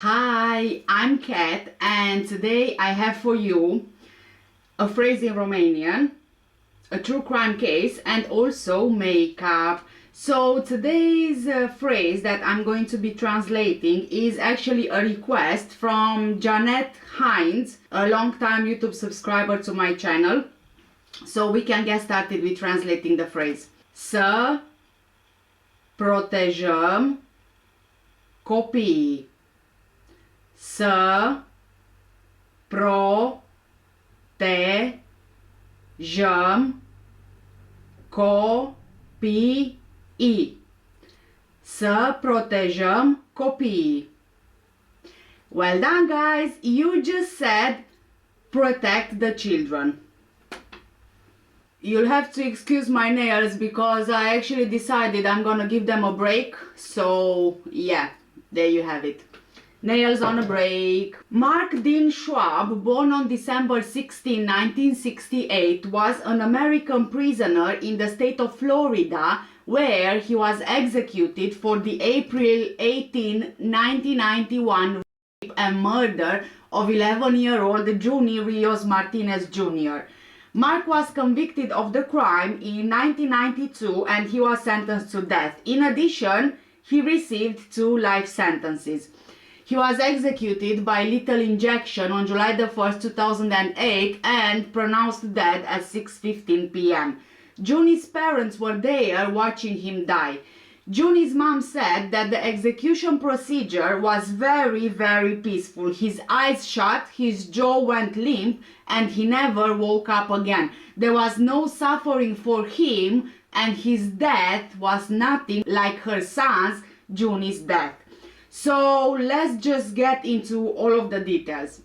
Hi, I'm Kat, and today I have for you a phrase in Romanian, a true crime case, and also makeup. So today's phrase that I'm going to be translating is actually a request from Janet Hines, a long-time YouTube subscriber to my channel. So we can get started with translating the phrase. Să protejăm copiii. Să protejăm copiii. Să protejăm copiii. Well done, guys. You just said protect the children. You'll have to excuse my nails because I actually decided I'm gonna give them a break. So yeah, there you have it. Nails on a break. Mark Dean Schwab, born on December 16, 1968, was an American prisoner in the state of Florida, where he was executed for the April 18, 1991 rape and murder of 11-year-old Junny Rios-Martinez Sr. Mark was convicted of the crime in 1992 and he was sentenced to death. In addition, he received 2 life sentences. He was executed by lethal injection on July 1st, 2008 and pronounced dead at 6:15 p.m. Junny's parents were there watching him die. Junny's mom said that the execution procedure was very peaceful. His eyes shut, his jaw went limp, and he never woke up again. There was no suffering for him, and his death was nothing like her son's, Junny's death. So let's just get into all of the details.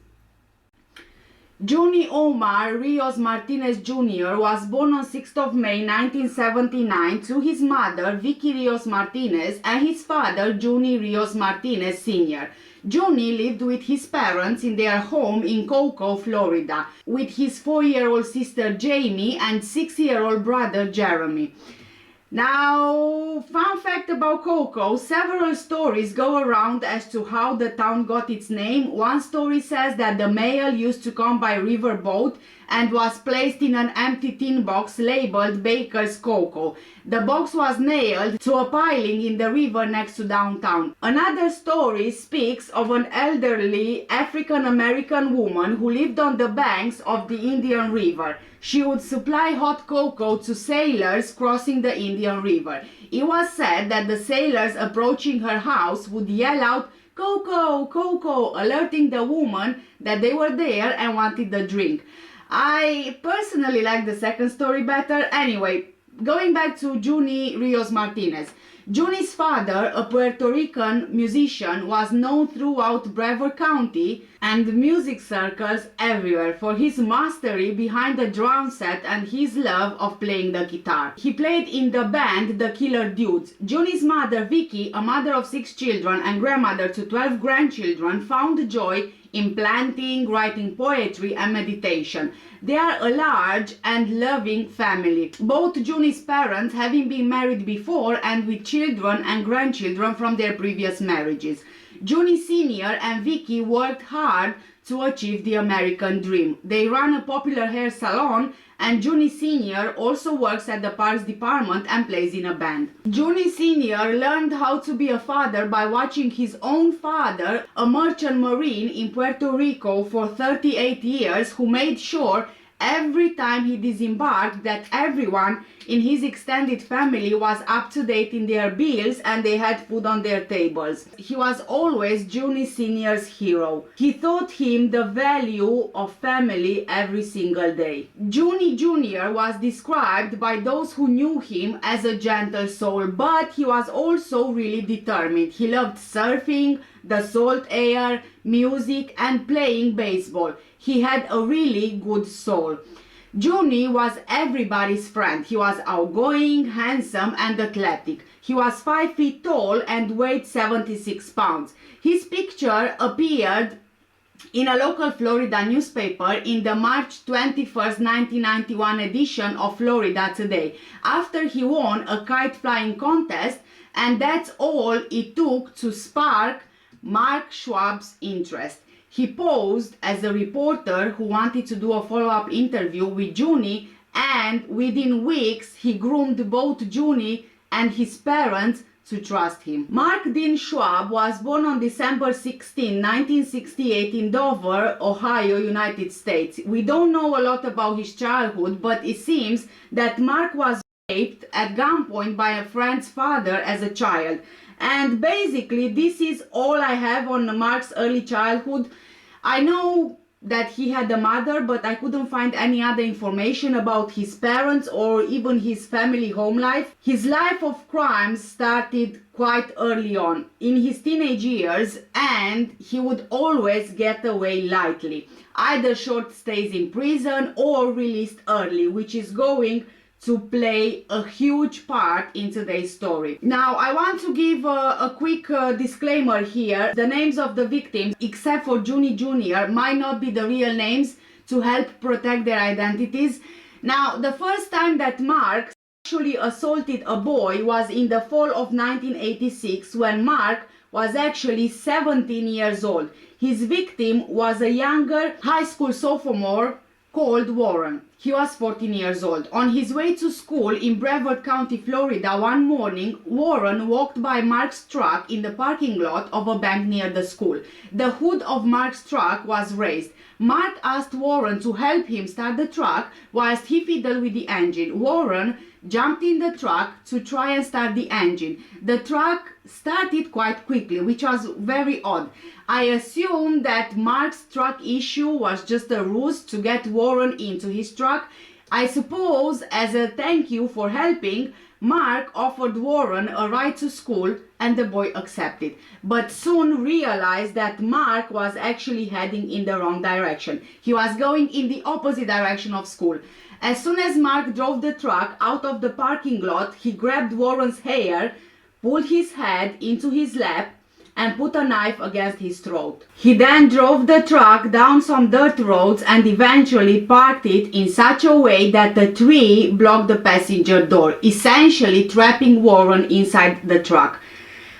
Junny Omar Rios-Martinez Jr. was born on 6th of May 1979 to his mother Vickie Rios-Martinez and his father Junny Rios-Martinez Sr. Junny lived with his parents in their home in Cocoa, Florida, with his 4-year-old sister Jayme and 6-year-old brother Jeremy. Now, fun fact about Cocoa, several stories go around as to how the town got its name. One story says that the mail used to come by river boat and was placed in an empty tin box labeled Baker's Cocoa. The box was nailed to a piling in the river next to downtown. Another story speaks of an elderly African-American woman who lived on the banks of the Indian River. She would supply hot cocoa to sailors crossing the Indian River. It was said that the sailors approaching her house would yell out, "Cocoa, cocoa," alerting the woman that they were there and wanted the drink. I personally like the second story better. Anyway, going back to Junny Rios-Martinez. Junny's father, a Puerto Rican musician, was known throughout Brevard County and music circles everywhere for his mastery behind the drum set and his love of playing the guitar. He played in the band The Killer Dudes. Junny's mother, Vickie, a mother of 6 children and grandmother to 12 grandchildren, found joy in planting, writing poetry and meditation. They are a large and loving family. Both Junny's parents having been married before and with children and grandchildren from their previous marriages. Junny Sr. and Vickie worked hard to achieve the American dream. They run a popular hair salon and Junny Sr. also works at the Parks Department and plays in a band. Junny Sr. learned how to be a father by watching his own father, a merchant marine in Puerto Rico for 38 years, who made sure every time he disembarked that everyone in his extended family was up to date in their bills and they had food on their tables. He was always Junny Sr.'s hero. He taught him the value of family every single day. Junny Jr. was described by those who knew him as a gentle soul, but he was also really determined. He loved surfing, the salt air, music and playing baseball. He had a really good soul. Junny was everybody's friend. He was outgoing, handsome and athletic. He was 5 feet tall and weighed 76 pounds. His picture appeared in a local Florida newspaper in the March 21st, 1991 edition of Florida Today, after he won a kite flying contest, and that's all it took to spark Mark Schwab's interest. He posed as a reporter who wanted to do a follow-up interview with Junny, and within weeks he groomed both Junny and his parents to trust him. Mark Dean Schwab was born on December 16, 1968 in Dover, Ohio, United States. We don't know a lot about his childhood, but it seems that Mark was raped at gunpoint by a friend's father as a child. And basically this is all I have on Mark's early childhood. I know that he had a mother, but I couldn't find any other information about his parents or even his family home life. His life of crime started quite early on, in his teenage years, and he would always get away lightly. Either short stays in prison or released early, which is going to play a huge part in today's story. Now, I want to give a quick disclaimer here. The names of the victims, except for Junny Jr., might not be the real names, to help protect their identities. Now, the first time that Mark sexually assaulted a boy was in the fall of 1986, when Mark was actually 17 years old. His victim was a younger high school sophomore called Warren. He was 14 years old. On his way to school in Brevard County, Florida, one morning, Warren walked by Mark's truck in the parking lot of a bank near the school. The hood of Mark's truck was raised. Mark asked Warren to help him start the truck whilst he fiddled with the engine. Warren jumped in the truck to try and start the engine. The truck started quite quickly, which was very odd. I assume that Mark's truck issue was just a ruse to get Warren into his truck. I suppose as a thank you for helping, Mark offered Warren a ride to school and the boy accepted, but soon realized that Mark was actually heading in the wrong direction. He was going in the opposite direction of school. As soon as Mark drove the truck out of the parking lot, he grabbed Warren's hair, pulled his head into his lap, and put a knife against his throat. He then drove the truck down some dirt roads and eventually parked it in such a way that the tree blocked the passenger door, essentially trapping Warren inside the truck.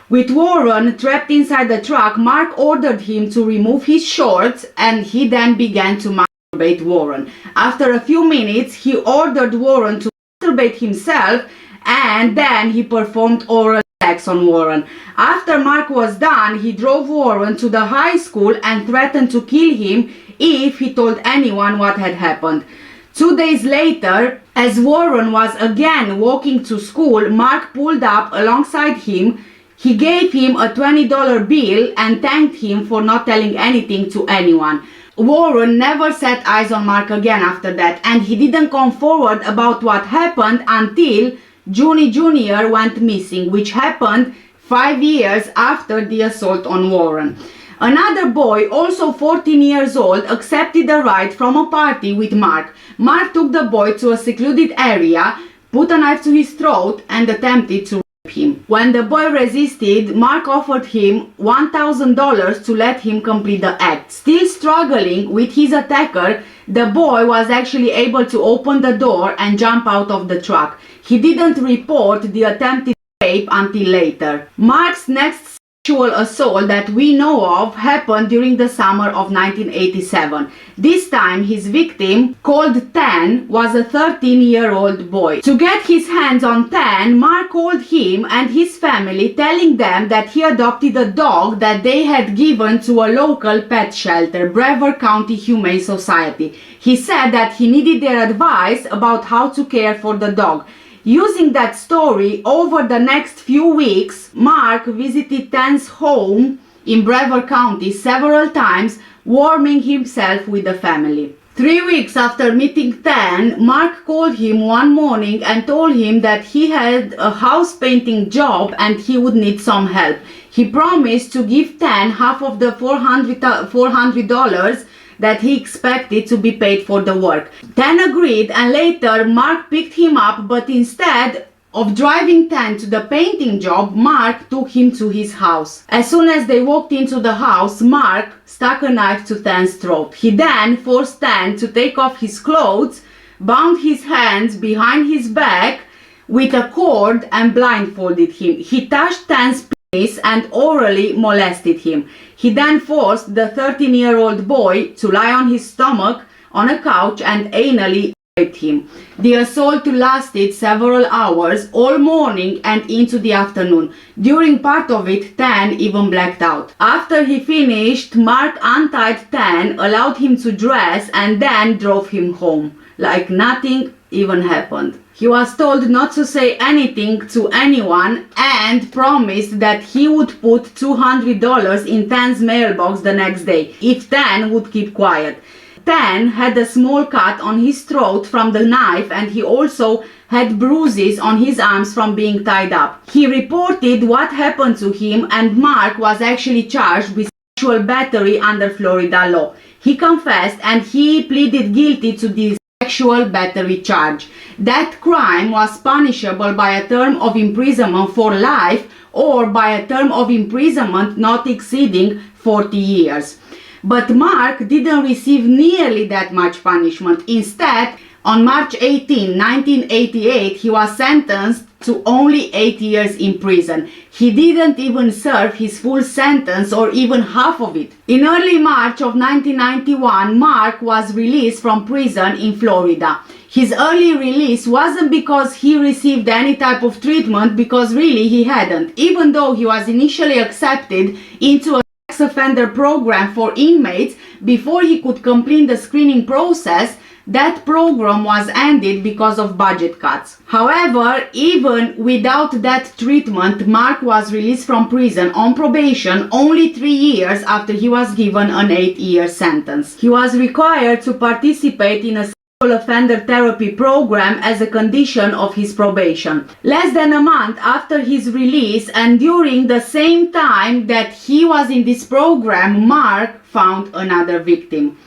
With Warren trapped inside the truck, Mark ordered him to remove his shorts, and he then began to masturbate Warren. After a few minutes, he ordered Warren to masturbate himself, and then he performed oral sex on Warren. After Mark was done, he drove Warren to the high school and threatened to kill him if he told anyone what had happened. 2 days later, as Warren was again walking to school, Mark pulled up alongside him. He gave him a $20 bill and thanked him for not telling anything to anyone. Warren never set eyes on Mark again after that, and he didn't come forward about what happened until Junny Jr. went missing, which happened 5 years after the assault on Warren. Another boy, also 14 years old, accepted a ride from a party with Mark. Mark took the boy to a secluded area, put a knife to his throat, and attempted to rape him. When the boy resisted, Mark offered him $1,000 to let him complete the act. Still struggling with his attacker, the boy was actually able to open the door and jump out of the truck. He didn't report the attempted rape until later. Mark's next sexual assault that we know of happened during the summer of 1987. This time his victim, called Tan, was a 13-year-old boy. To get his hands on Tan, Mark called him and his family, telling them that he adopted a dog that they had given to a local pet shelter, Brevard County Humane Society. He said that he needed their advice about how to care for the dog. Using that story, over the next few weeks, Mark visited Tan's home in Brevard County several times, warming himself with the family. 3 weeks after meeting Tan, Mark called him one morning and told him that he had a house painting job and he would need some help. He promised to give Tan half of the $400 that he expected to be paid for the work. Tan agreed, and later Mark picked him up, but instead of driving Tan to the painting job, Mark took him to his house. As soon as they walked into the house, Mark stuck a knife to Tan's throat. He then forced Tan to take off his clothes, bound his hands behind his back with a cord, and blindfolded him. He touched Tan's and orally molested him. He then forced the 13-year-old boy to lie on his stomach on a couch and anally raped him. The assault lasted several hours, all morning and into the afternoon. During part of it, Tan even blacked out. After he finished, Mark untied Tan, allowed him to dress, and then drove him home, like nothing even happened. He was told not to say anything to anyone and promised that he would put $200 in Tan's mailbox the next day if Tan would keep quiet. Tan had a small cut on his throat from the knife, and he also had bruises on his arms from being tied up. He reported what happened to him, and Mark was actually charged with sexual battery under Florida law. He confessed and he pleaded guilty to the sexual battery charge. That crime was punishable by a term of imprisonment for life or by a term of imprisonment not exceeding 40 years. But Mark didn't receive nearly that much punishment. Instead, on March 18, 1988, he was sentenced to only 8 years in prison. He didn't even serve his full sentence or even half of it. In early March of 1991, Mark was released from prison in Florida. His early release wasn't because he received any type of treatment, because really he hadn't. Even though he was initially accepted into a sex offender program for inmates before he could complete the screening process, that program was ended because of budget cuts. However, even without that treatment, Mark was released from prison on probation only 3 years after he was given an 8-year sentence. He was required to participate in a sexual offender therapy program as a condition of his probation. Less than a month after his release and during the same time that he was in this program, Mark found another victim.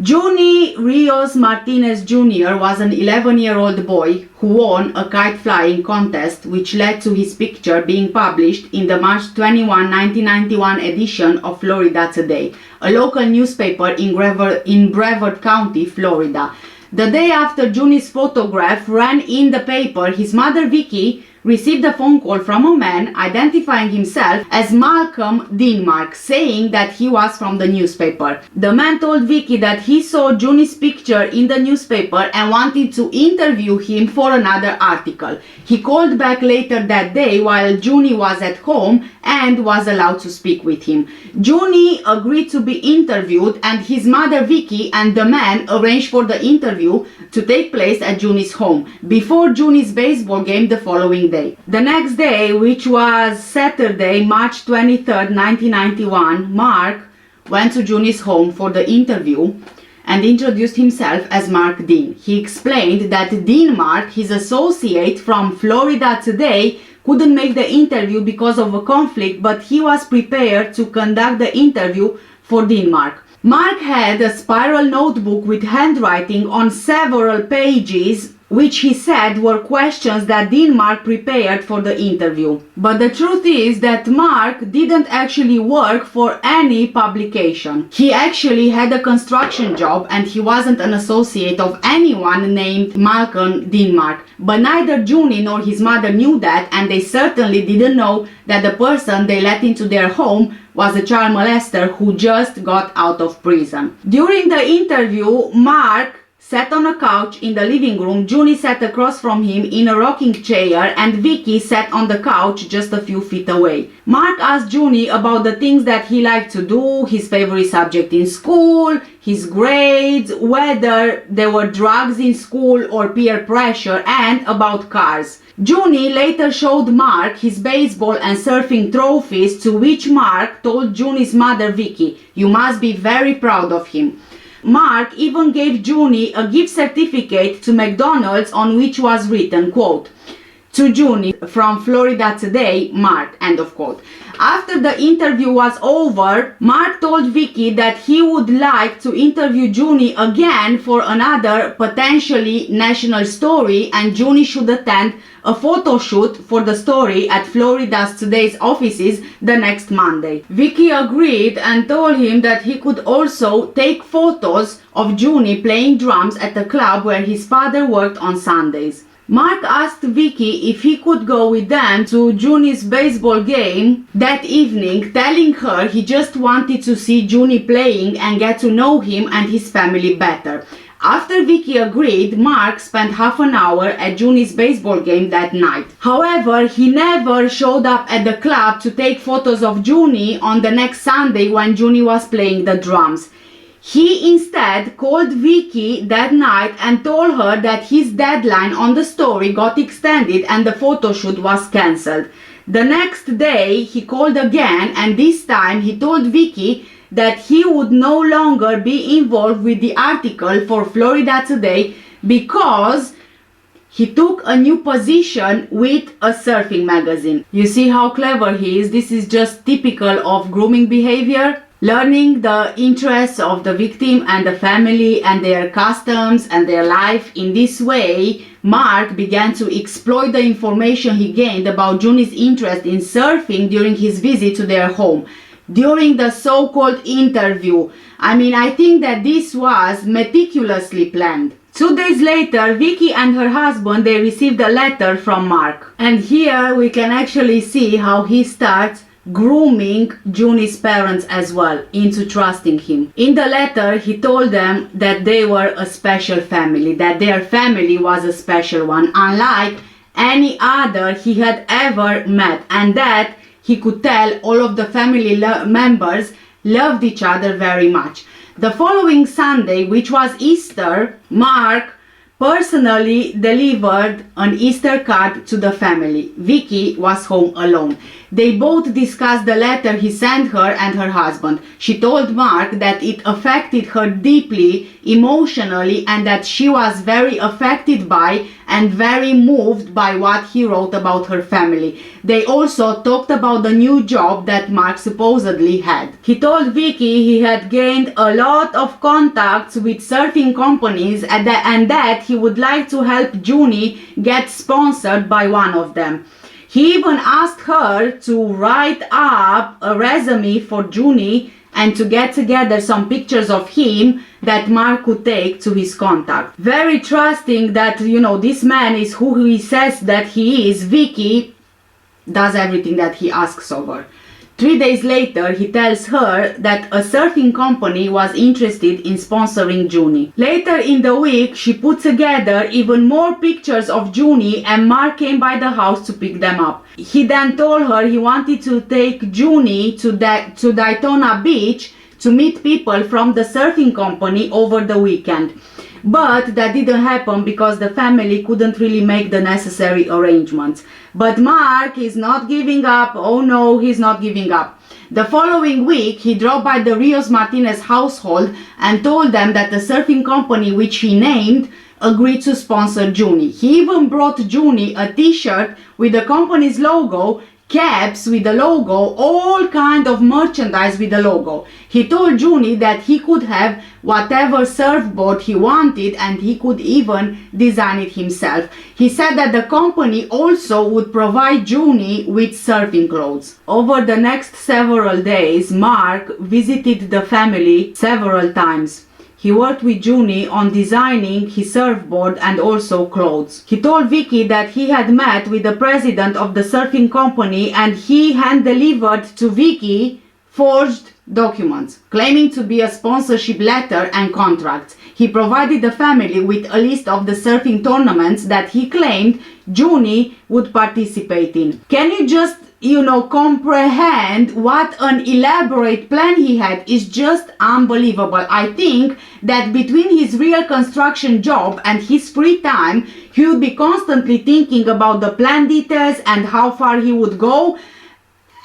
Junny Rios-Martinez Sr. was an 11-year-old boy who won a kite flying contest, which led to his picture being published in the March 21, 1991 edition of Florida Today, a local newspaper in Brevard County, Florida. The day after Junny's photograph ran in the paper, his mother Vickie received a phone call from a man identifying himself as Malcolm Denmark, saying that he was from the newspaper. The man told Vickie that he saw Junny's picture in the newspaper and wanted to interview him for another article. He called back later that day while Junny was at home and was allowed to speak with him. Junny agreed to be interviewed, and his mother Vickie and the man arranged for the interview to take place at Junny's home before Junny's baseball game the following day. The next day, which was Saturday, March 23, 1991, Mark went to Junny's home for the interview and introduced himself as Mark Dean. He explained that Denmark, his associate from Florida Today, couldn't make the interview because of a conflict, but he was prepared to conduct the interview for Denmark. Mark had a spiral notebook with handwriting on several pages, which he said were questions that Denmark prepared for the interview. But the truth is that Mark didn't actually work for any publication. He actually had a construction job and he wasn't an associate of anyone named Malcolm Denmark. But neither Junny nor his mother knew that, and they certainly didn't know that the person they let into their home was a child molester who just got out of prison. During the interview, Mark sat on a couch in the living room. Junny sat across from him in a rocking chair, and Vickie sat on the couch just a few feet away. Mark asked Junny about the things that he liked to do, his favorite subject in school, his grades, whether there were drugs in school or peer pressure, and about cars. Junny later showed Mark his baseball and surfing trophies, to which Mark told Junny's mother Vickie, "You must be very proud of him." Mark even gave Junny a gift certificate to McDonald's on which was written, quote, "To Junny from Florida Today, Mark," end of quote. After the interview was over, Mark told Vickie that he would like to interview Junny again for another potentially national story, and Junny should attend a photo shoot for the story at Florida Today's offices the next Monday. Vickie agreed and told him that he could also take photos of Junny playing drums at the club where his father worked on Sundays. Mark asked Vickie if he could go with them to Junny's baseball game that evening, telling her he just wanted to see Junny playing and get to know him and his family better. After Vickie agreed, Mark spent half an hour at Junny's baseball game that night. However, he never showed up at the club to take photos of Junny on the next Sunday when Junny was playing the drums. He instead called Vickie that night and told her that his deadline on the story got extended and the photo shoot was cancelled. The next day he called again, and this time he told Vickie that he would no longer be involved with the article for Florida Today because he took a new position with a surfing magazine. You see how clever he is? This is just typical of grooming behavior. Learning the interests of the victim and the family and their customs and their life. In this way, Mark began to exploit the information he gained about Junny's interest in surfing during his visit to their home. During the so-called interview, I think that this was meticulously planned. 2 days later, Vickie and her husband, they received a letter from Mark. And here we can actually see how he starts grooming Junny's parents as well into trusting him. In the letter, he told them that they were a special family, that their family was a special one, unlike any other he had ever met, and that he could tell all of the family members loved each other very much. The following Sunday, which was Easter, Mark personally delivered an Easter card to the family. Vickie was home alone. They both discussed the letter he sent her and her husband. She told Mark that it affected her deeply emotionally and that she was very affected by and very moved by what he wrote about her family. They also talked about the new job that Mark supposedly had. He told Vickie he had gained a lot of contacts with surfing companies and that he would like to help Junny get sponsored by one of them. He even asked her to write up a resume for Junny and to get together some pictures of him that Mark could take to his contact. Very trusting that, this man is who he says that he is. Vickie does everything that he asks of her. 3 days later, he tells her that a surfing company was interested in sponsoring Junny. Later in the week, she put together even more pictures of Junny and Mark came by the house to pick them up. He then told her he wanted to take Junny to Daytona Beach to meet people from the surfing company over the weekend. But that didn't happen because the family couldn't really make the necessary arrangements. But Mark is not giving up. Oh no, he's not giving up. The following week, he dropped by the Rios-Martinez household and told them that the surfing company, which he named, agreed to sponsor Junny. He even brought Junny a t-shirt with the company's logo, caps with the logo, all kind of merchandise with the logo. He told Junny that he could have whatever surfboard he wanted and he could even design it himself. He said that the company also would provide Junny with surfing clothes. Over the next several days, Mark visited the family several times. He worked with Junny on designing his surfboard and also clothes. He told Vickie that he had met with the president of the surfing company and he hand-delivered to Vickie forged documents claiming to be a sponsorship letter and contracts. He provided the family with a list of the surfing tournaments that he claimed Junny would participate in. Can you just comprehend what an elaborate plan he had? Is just unbelievable. I think that between his real construction job and his free time, he would be constantly thinking about the plan details and how far he would go.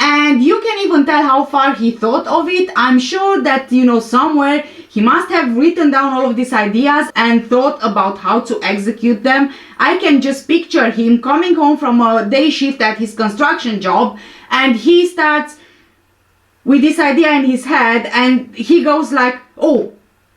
And you can even tell how far he thought of it. I'm sure that, somewhere he must have written down all of these ideas and thought about how to execute them. I can just picture him coming home from a day shift at his construction job and he starts with this idea in his head and he goes like, oh,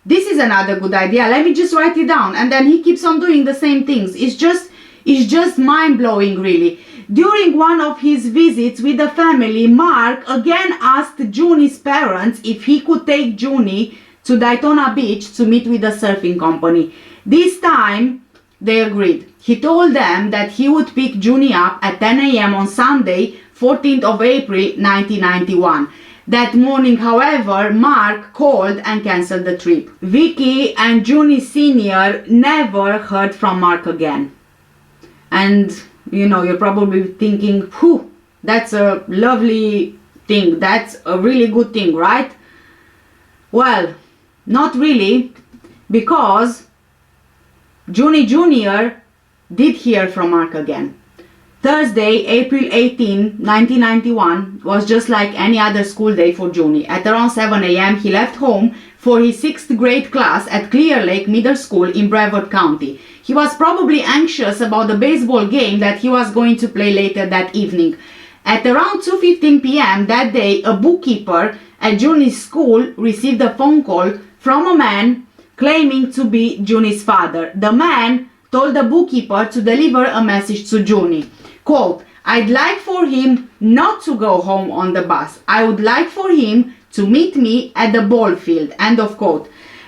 this is another good idea. Let me just write it down. And then he keeps on doing the same things. It's just mind-blowing, really. During one of his visits with the family, Mark again asked Junny's parents if he could take Junny to Daytona Beach to meet with the surfing company. This time, they agreed. He told them that he would pick Junny up at 10 a.m. on Sunday, 14th of April 1991. That morning, however, Mark called and cancelled the trip. Vickie and Junny Sr. never heard from Mark again. And, you know, you're probably thinking, whew, that's a lovely thing. That's a really good thing, right? Well, not really, because Junny Jr. did hear from Mark again. Thursday, April 18, 1991 was just like any other school day for Junny. At around 7 a.m. he left home for his 6th grade class at Clear Lake Middle School in Brevard County. He was probably anxious about the baseball game that he was going to play later that evening. At around 2:15 p.m. that day, a bookkeeper at Junny's school received a phone call from a man claiming to be Junny's father. The man told the bookkeeper to deliver a message to Junny. Quote, "I'd like for him not to go home on the bus. I would like for him to meet me at the ball field." End of quote.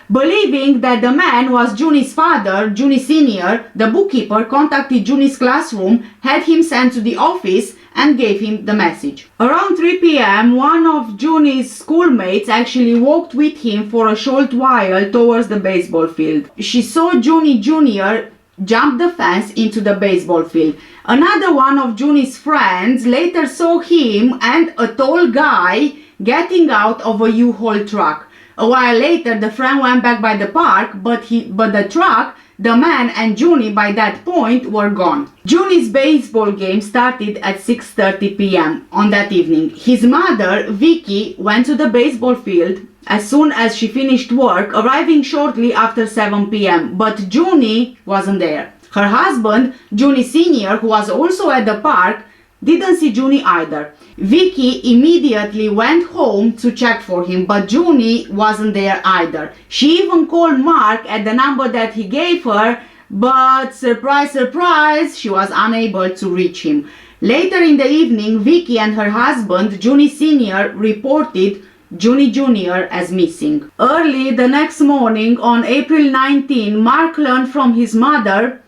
Believing that the man was Junny's father, Junny Sr., the bookkeeper contacted Junny's classroom, had him sent to the office, and gave him the message. Around 3 p.m., one of Junny's schoolmates actually walked with him for a short while towards the baseball field. She saw Junny Jr. jump the fence into the baseball field. Another one of Junny's friends later saw him and a tall guy getting out of a U-Haul truck. A while later, the friend went back by the park, but the truck, the man and Junny by that point were gone. Junny's baseball game started at 6:30 p.m. on that evening. His mother, Vickie, went to the baseball field as soon as she finished work, arriving shortly after 7 p.m. But Junny wasn't there. Her husband, Junny Sr., who was also at the park, didn't see Junny either. Vickie immediately went home to check for him, but Junny wasn't there either. She even called Mark at the number that he gave her, but surprise, surprise, she was unable to reach him. Later in the evening, Vickie and her husband, Junny Sr., reported Junny Jr. as missing. Early the next morning, on April 19, Mark learned from his mother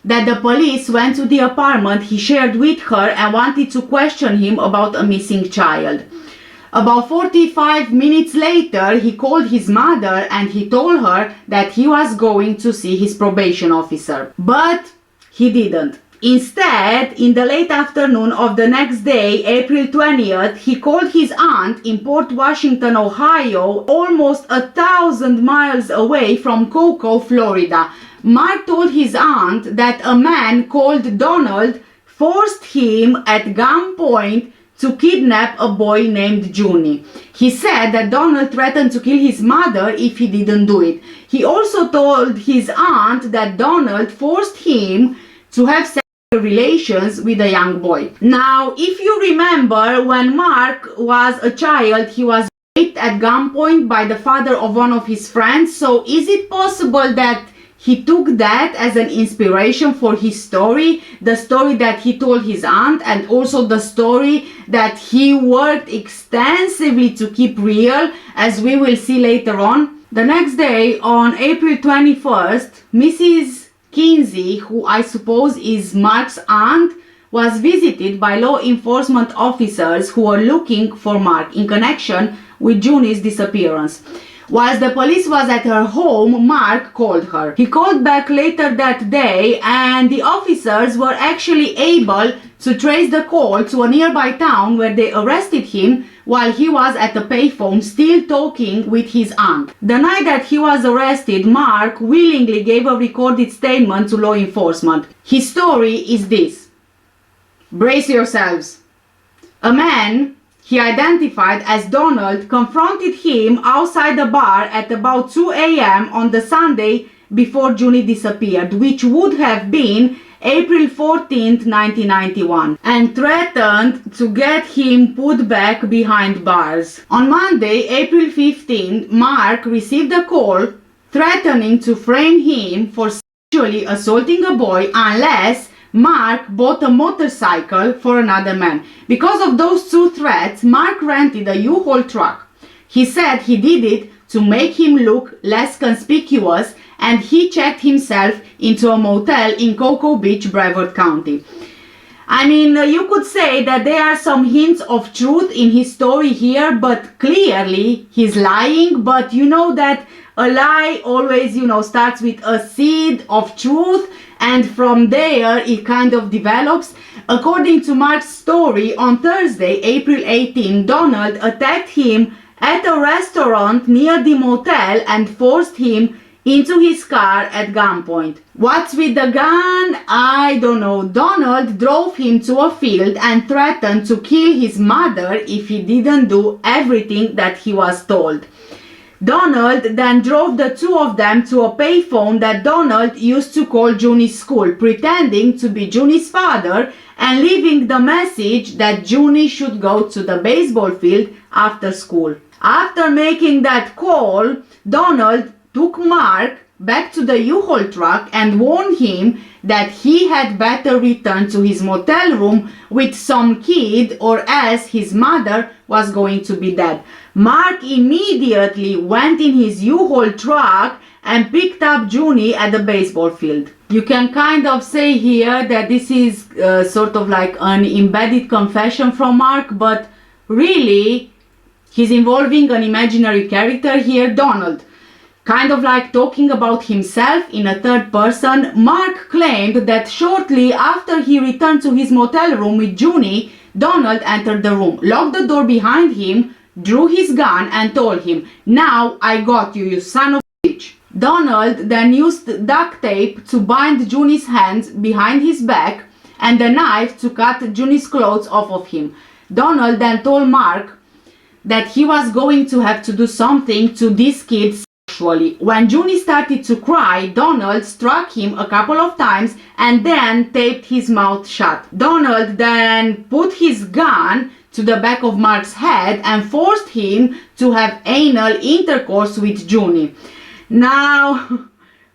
that the police went to the apartment he shared with her and wanted to question him about a missing child. About 45 minutes later, he called his mother and he told her that he was going to see his probation officer. But he didn't. Instead, in the late afternoon of the next day, April 20th, he called his aunt in Port Washington, Ohio, almost 1,000 miles away from Cocoa, Florida. Mark told his aunt that a man called Donald forced him at gunpoint to kidnap a boy named Junny. He said that Donald threatened to kill his mother if he didn't do it. He also told his aunt that Donald forced him to have sexual relations with a young boy. Now, if you remember, when Mark was a child, he was raped at gunpoint by the father of one of his friends. So is it possible that he took that as an inspiration for his story, the story that he told his aunt, and also the story that he worked extensively to keep real, as we will see later on? The next day, on April 21st, Mrs. Kinsey, who I suppose is Mark's aunt, was visited by law enforcement officers who were looking for Mark in connection with Junny's disappearance. Whilst the police was at her home, Mark called her. He called back later that day, and the officers were actually able to trace the call to a nearby town where they arrested him while he was at the payphone still talking with his aunt. The night that he was arrested, Mark willingly gave a recorded statement to law enforcement. His story is this. Brace yourselves. A man he identified as Donald confronted him outside the bar at about 2 a.m. on the Sunday before Junny disappeared, which would have been April 14, 1991, and threatened to get him put back behind bars. On Monday, April 15, Mark received a call threatening to frame him for sexually assaulting a boy unless Mark bought a motorcycle for another man. Because of those two threats, Mark rented a U-Haul truck. He said he did it to make him look less conspicuous and he checked himself into a motel in Cocoa Beach, Brevard County. I mean, you could say that there are some hints of truth in his story here, but clearly he's lying. But you know that a lie always, starts with a seed of truth, and from there it kind of develops. According to Mark's story, on Thursday, April 18, Donald attacked him at a restaurant near the motel and forced him into his car at gunpoint. What's with the gun? I don't know. Donald drove him to a field and threatened to kill his mother if he didn't do everything that he was told. Donald then drove the two of them to a payphone that Donald used to call Junny's school, pretending to be Junny's father and leaving the message that Junny should go to the baseball field after school. After making that call, Donald took Mark back to the U-Haul truck and warned him that he had better return to his motel room with some kid or else his mother was going to be dead. Mark immediately went in his U-Haul truck and picked up Junny at the baseball field. You can kind of say here that this is sort of like an embedded confession from Mark, but really he's involving an imaginary character here, Donald. Kind of like talking about himself in a third person. Mark claimed that shortly after he returned to his motel room with Junny, Donald entered the room, locked the door behind him, drew his gun and told him, "Now I got you, you son of a bitch." Donald then used duct tape to bind Junny's hands behind his back and a knife to cut Junny's clothes off of him. Donald then told Mark that he was going to have to do something to this kid sexually. When Junny started to cry, Donald struck him a couple of times and then taped his mouth shut. Donald then put his gun to the back of Mark's head and forced him to have anal intercourse with Junny. Now,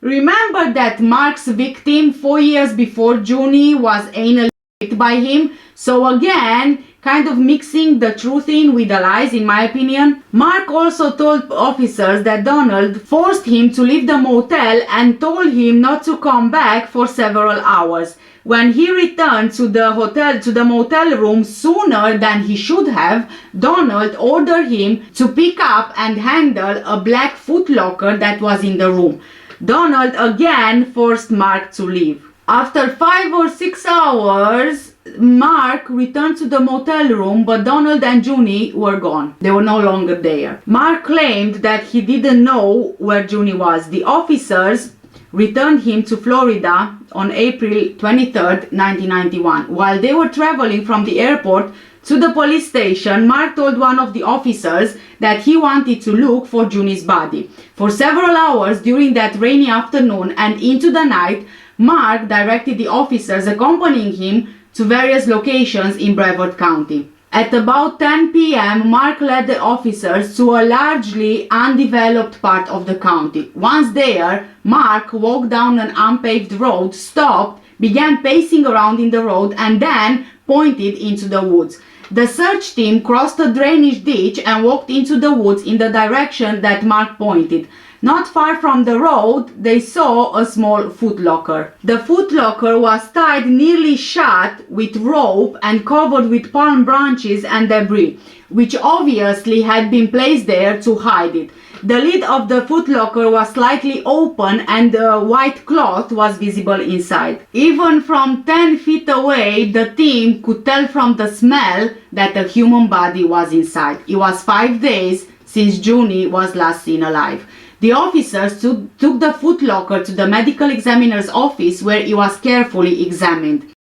remember that Mark's victim 4 years before Junny was anally raped by him, so again, kind of mixing the truth in with the lies, in my opinion. Mark also told officers that Donald forced him to leave the motel and told him not to come back for several hours. When he returned to the motel room sooner than he should have, Donald ordered him to pick up and handle a black footlocker that was in the room. Donald again forced Mark to leave. After 5 or 6 hours, Mark returned to the motel room, but Donald and Junny were gone. They were no longer there. Mark claimed that he didn't know where Junny was. The officers returned him to Florida on April 23rd, 1991. While they were traveling from the airport to the police station, Mark told one of the officers that he wanted to look for Junny's body. For several hours during that rainy afternoon and into the night, Mark directed the officers accompanying him to various locations in Brevard County. At about 10 p.m., Mark led the officers to a largely undeveloped part of the county. Once there, Mark walked down an unpaved road, stopped, began pacing around in the road, and then pointed into the woods. The search team crossed a drainage ditch and walked into the woods in the direction that Mark pointed. Not far from the road, they saw a small footlocker. The footlocker was tied nearly shut with rope and covered with palm branches and debris, which obviously had been placed there to hide it. The lid of the footlocker was slightly open and a white cloth was visible inside. Even from 10 feet away, the team could tell from the smell that a human body was inside. It was 5 days since Junny was last seen alive. The officers took the footlocker to the medical examiner's office where it was carefully examined.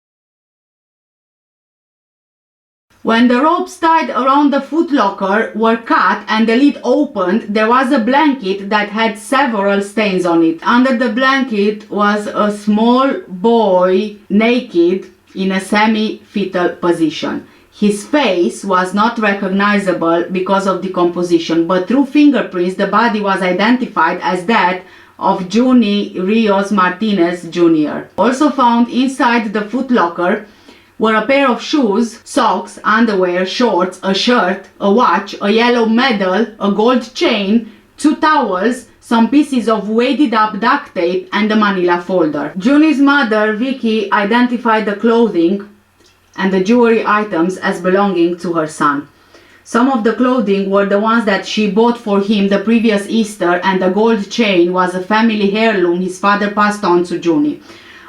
When the ropes tied around the footlocker were cut and the lid opened, there was a blanket that had several stains on it. Under the blanket was a small boy naked in a semi-fetal position. His face was not recognizable because of decomposition, but through fingerprints the body was identified as that of Junny Rios-Martinez Sr. Also found inside the footlocker were a pair of shoes, socks, underwear, shorts, a shirt, a watch, a yellow medal, a gold chain, 2 towels, some pieces of weighted up duct tape, and a manila folder. Junny's mother, Vickie, identified the clothing and the jewelry items as belonging to her son. Some of the clothing were the ones that she bought for him the previous Easter, and the gold chain was a family heirloom his father passed on to Junny.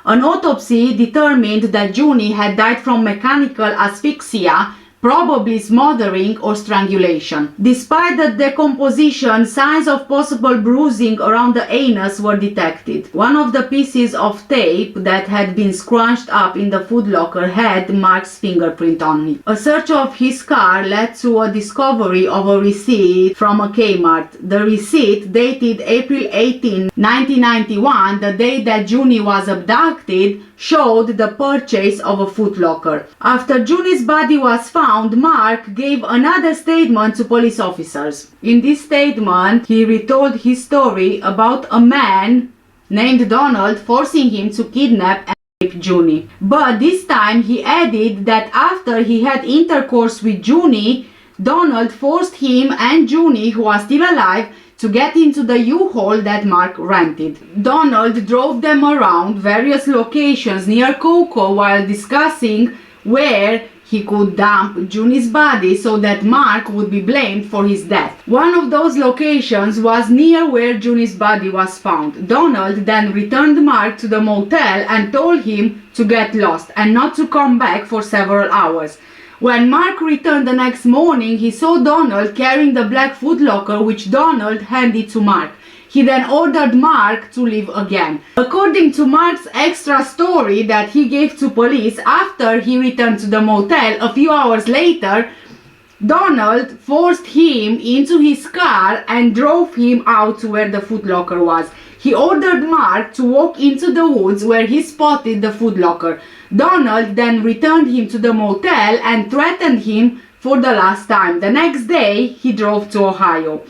An autopsy determined that Junny had died from mechanical asphyxia, probably smothering or strangulation. Despite the decomposition, signs of possible bruising around the anus were detected. One of the pieces of tape that had been scrunched up in the footlocker had Mark's fingerprint on it. A search of his car led to a discovery of a receipt from a Kmart. The receipt, dated April 18, 1991, the day that Junny was abducted, showed the purchase of a footlocker. After Junny's body was found, Mark gave another statement to police officers. In this statement, he retold his story about a man named Donald forcing him to kidnap and rape Junny. But this time he added that after he had intercourse with Junny, Donald forced him and Junny, who was still alive, to get into the U-Haul that Mark rented. Donald drove them around various locations near Cocoa while discussing where he could dump Junny's body so that Mark would be blamed for his death. One of those locations was near where Junny's body was found. Donald then returned Mark to the motel and told him to get lost and not to come back for several hours. When Mark returned the next morning, he saw Donald carrying the black footlocker, which Donald handed to Mark. He then ordered Mark to leave again. According to Mark's extra story that he gave to police after he returned to the motel a few hours later, Donald forced him into his car and drove him out to where the footlocker was. He ordered Mark to walk into the woods where he spotted the footlocker. Donald then returned him to the motel and threatened him for the last time. The next day, he drove to Ohio.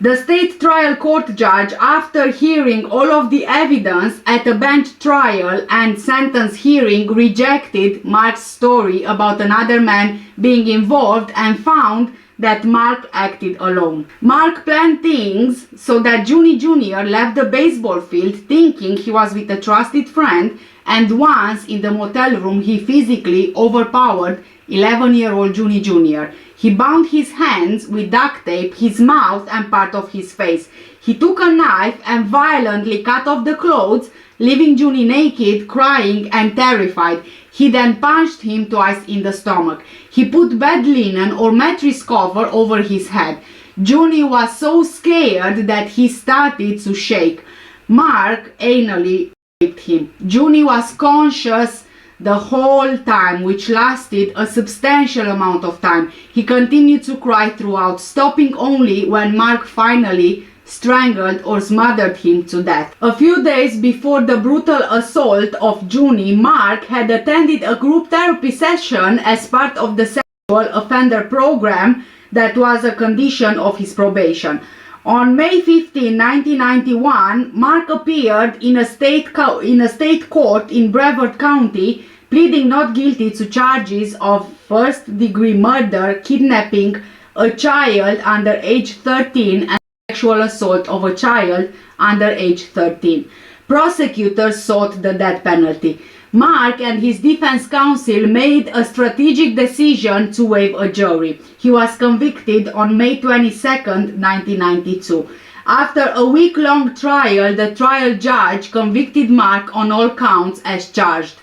The state trial court judge, after hearing all of the evidence at a bench trial and sentence hearing, rejected Mark's story about another man being involved and found that Mark acted alone. Mark planned things so that Junny Jr. left the baseball field thinking he was with a trusted friend, and once in the motel room he physically overpowered 11-year-old Junny Jr. He bound his hands with duct tape, his mouth and part of his face. He took a knife and violently cut off the clothes, leaving Junny naked, crying and terrified. He then punched him twice in the stomach. He put bed linen or mattress cover over his head. Junny was so scared that he started to shake. Mark anally raped him. Junny was conscious the whole time, which lasted a substantial amount of time. He continued to cry throughout, stopping only when Mark finally strangled or smothered him to death. A few days before the brutal assault of Junny, Mark had attended a group therapy session as part of the sexual offender program that was a condition of his probation. On May 15, 1991, Mark appeared in a state court in Brevard County, pleading not guilty to charges of first-degree murder, kidnapping a child under age 13, and sexual assault of a child under age 13. Prosecutors sought the death penalty. Mark and his defense counsel made a strategic decision to waive a jury. He was convicted on May 22, 1992. After a week-long trial, the trial judge convicted Mark on all counts as charged.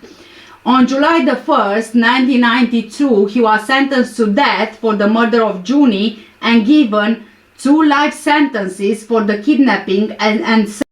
On July 1, 1992, he was sentenced to death for the murder of Junny and given 2 life sentences for the kidnapping and sexual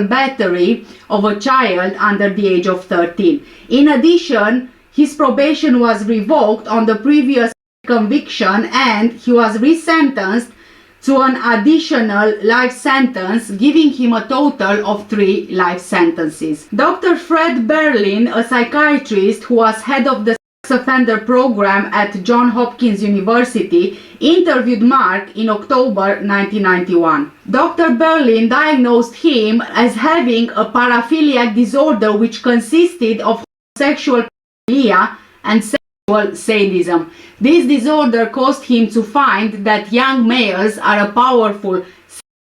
battery of a child under the age of 13. In addition, his probation was revoked on the previous conviction and he was resentenced to an additional life sentence, giving him a total of 3 life sentences. Dr. Fred Berlin, a psychiatrist who was head of the sex offender program at Johns Hopkins University, interviewed Mark in October 1991. Dr. Berlin diagnosed him as having a paraphiliac disorder which consisted of sexual paraphilia and sexual sadism. This disorder caused him to find that young males are a powerful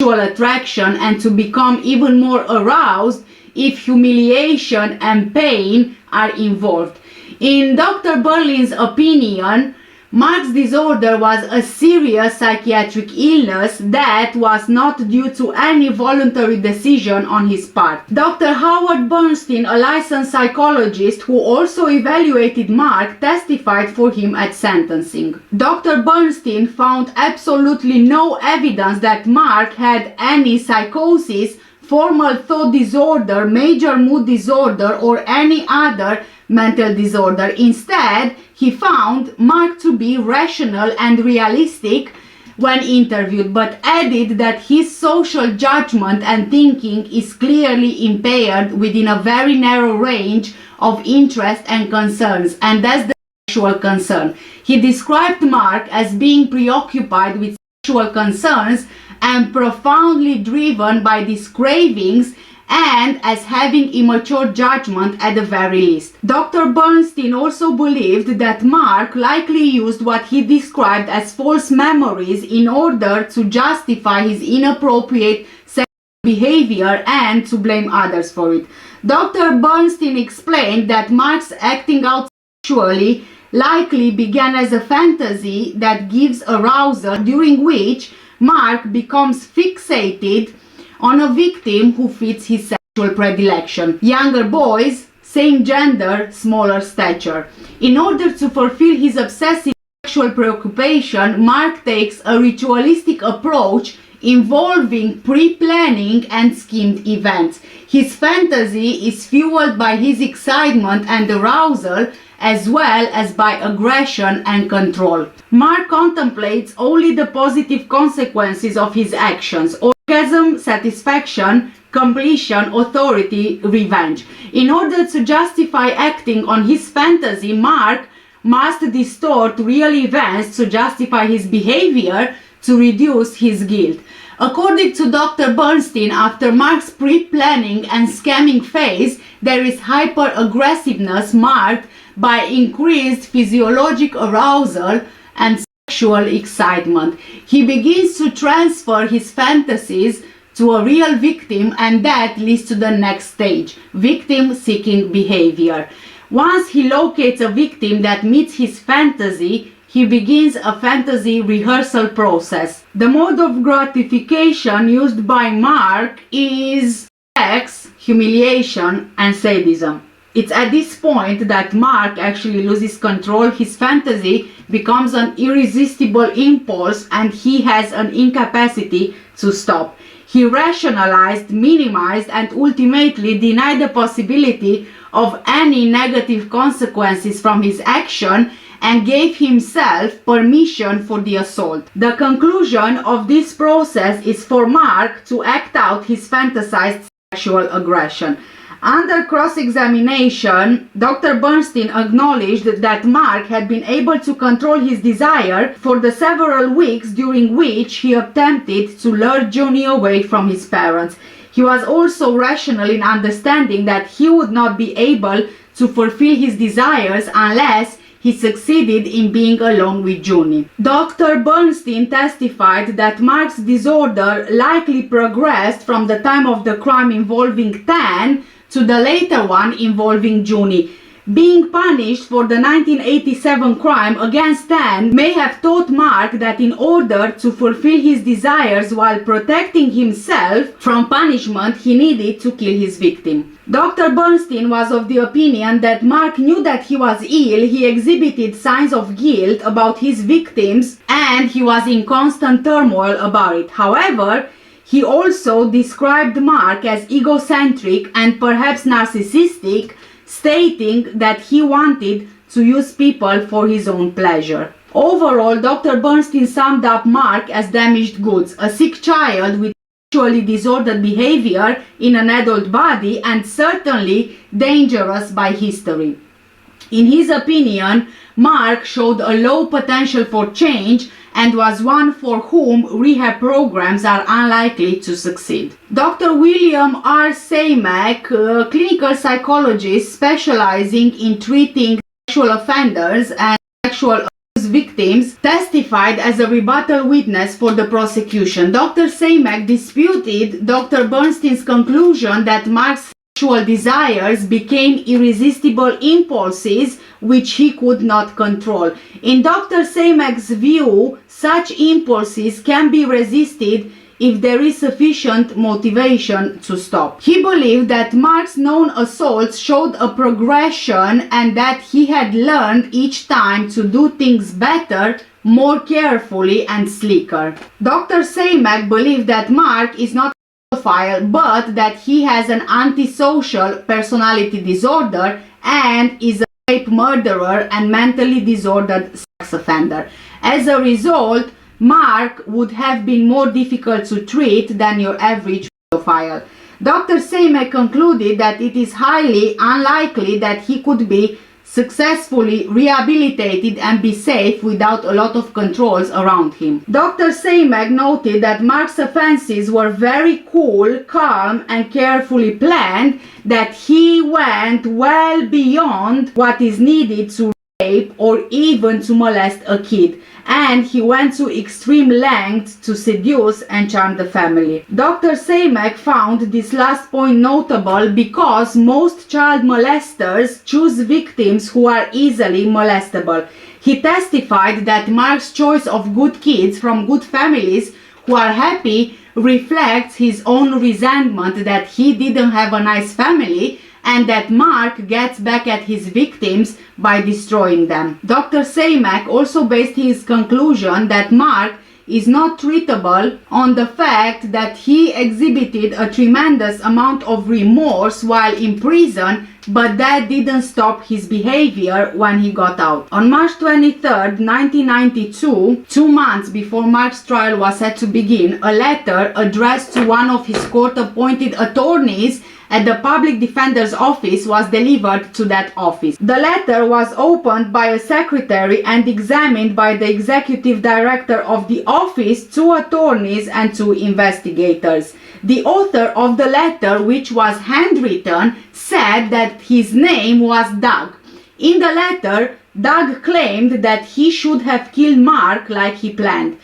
sexual attraction and to become even more aroused if humiliation and pain are involved. In Dr. Berlin's opinion, Mark's disorder was a serious psychiatric illness that was not due to any voluntary decision on his part. Dr. Howard Bernstein, a licensed psychologist who also evaluated Mark, testified for him at sentencing. Dr. Bernstein found absolutely no evidence that Mark had any psychosis, formal thought disorder, major mood disorder, or any other mental disorder. Instead, he found Mark to be rational and realistic when interviewed, but added that his social judgment and thinking is clearly impaired within a very narrow range of interests and concerns, and that's the sexual concern. He described Mark as being preoccupied with sexual concerns and profoundly driven by these cravings, and as having immature judgment at the very least. Dr. Bernstein also believed that Mark likely used what he described as false memories in order to justify his inappropriate sexual behavior and to blame others for it. Dr. Bernstein explained that Mark's acting out sexually likely began as a fantasy that gives arousal, during which Mark becomes fixated on a victim who fits his sexual predilection. Younger boys, same gender, smaller stature. In order to fulfill his obsessive sexual preoccupation, Mark takes a ritualistic approach involving pre-planning and schemed events. His fantasy is fueled by his excitement and arousal, as well as by aggression and control. Mark contemplates only the positive consequences of his actions: orgasm, satisfaction, completion, authority, revenge. In order to justify acting on his fantasy, Mark must distort real events to justify his behavior to reduce his guilt. According to Dr. Bernstein, after Mark's pre-planning and scamming phase, there is hyper-aggressiveness marked by increased physiologic arousal and sexual excitement. He begins to transfer his fantasies to a real victim, and that leads to the next stage, victim-seeking behavior. Once he locates a victim that meets his fantasy, he begins a fantasy rehearsal process. The mode of gratification used by Mark is sex, humiliation, and sadism. It's at this point that Mark actually loses control. His fantasy becomes an irresistible impulse and he has an incapacity to stop. He rationalized, minimized, and ultimately denied the possibility of any negative consequences from his action and gave himself permission for the assault. The conclusion of this process is for Mark to act out his fantasized sexual aggression. Under cross-examination, Dr. Bernstein acknowledged that Mark had been able to control his desire for the several weeks during which he attempted to lure Junny away from his parents. He was also rational in understanding that he would not be able to fulfill his desires unless he succeeded in being alone with Junny. Dr. Bernstein testified that Mark's disorder likely progressed from the time of the crime involving Tan to the later one involving Junny. Being punished for the 1987 crime against Tan may have taught Mark that in order to fulfill his desires while protecting himself from punishment, he needed to kill his victim. Dr. Bernstein was of the opinion that Mark knew that he was ill, he exhibited signs of guilt about his victims, and he was in constant turmoil about it. However, he also described Mark as egocentric and perhaps narcissistic, stating that he wanted to use people for his own pleasure. Overall, Dr. Bernstein summed up Mark as damaged goods, a sick child with sexually disordered behavior in an adult body, and certainly dangerous by history. In his opinion, Mark showed a low potential for change and was one for whom rehab programs are unlikely to succeed. Dr. William R. Saymack, a clinical psychologist specializing in treating sexual offenders and sexual victims testified as a rebuttal witness for the prosecution. Dr. Jayme disputed Dr. Bernstein's conclusion that Mark's sexual desires became irresistible impulses which he could not control. In Dr. Jayme's view, such impulses can be resisted if there is sufficient motivation to stop. He believed that Mark's known assaults showed a progression and that he had learned each time to do things better, more carefully and slicker. Dr. Jayme believed that Mark is not a pedophile, but that he has an antisocial personality disorder and is a rape murderer and mentally disordered sex offender. As a result, Mark would have been more difficult to treat than your average pedophile. Dr. Jayme concluded that it is highly unlikely that he could be successfully rehabilitated and be safe without a lot of controls around him. Dr. Jayme noted that Mark's offenses were very cool, calm and carefully planned, that he went well beyond what is needed to rape or even to molest a kid, and he went to extreme lengths to seduce and charm the family. Dr. Jayme found this last point notable because most child molesters choose victims who are easily molestable. He testified that Mark's choice of good kids from good families who are happy reflects his own resentment that he didn't have a nice family, and that Mark gets back at his victims by destroying them. Dr. Jayme also based his conclusion that Mark is not treatable on the fact that he exhibited a tremendous amount of remorse while in prison, but that didn't stop his behavior when he got out. On March 23rd, 1992, 2 months before Mark's trial was set to begin, a letter addressed to one of his court-appointed attorneys at the public defender's office was delivered to that office. The letter was opened by a secretary and examined by the executive director of the office, 2 attorneys and 2 investigators. The author of the letter, which was handwritten, said that his name was Doug. In the letter, Doug claimed that he should have killed Mark like he planned.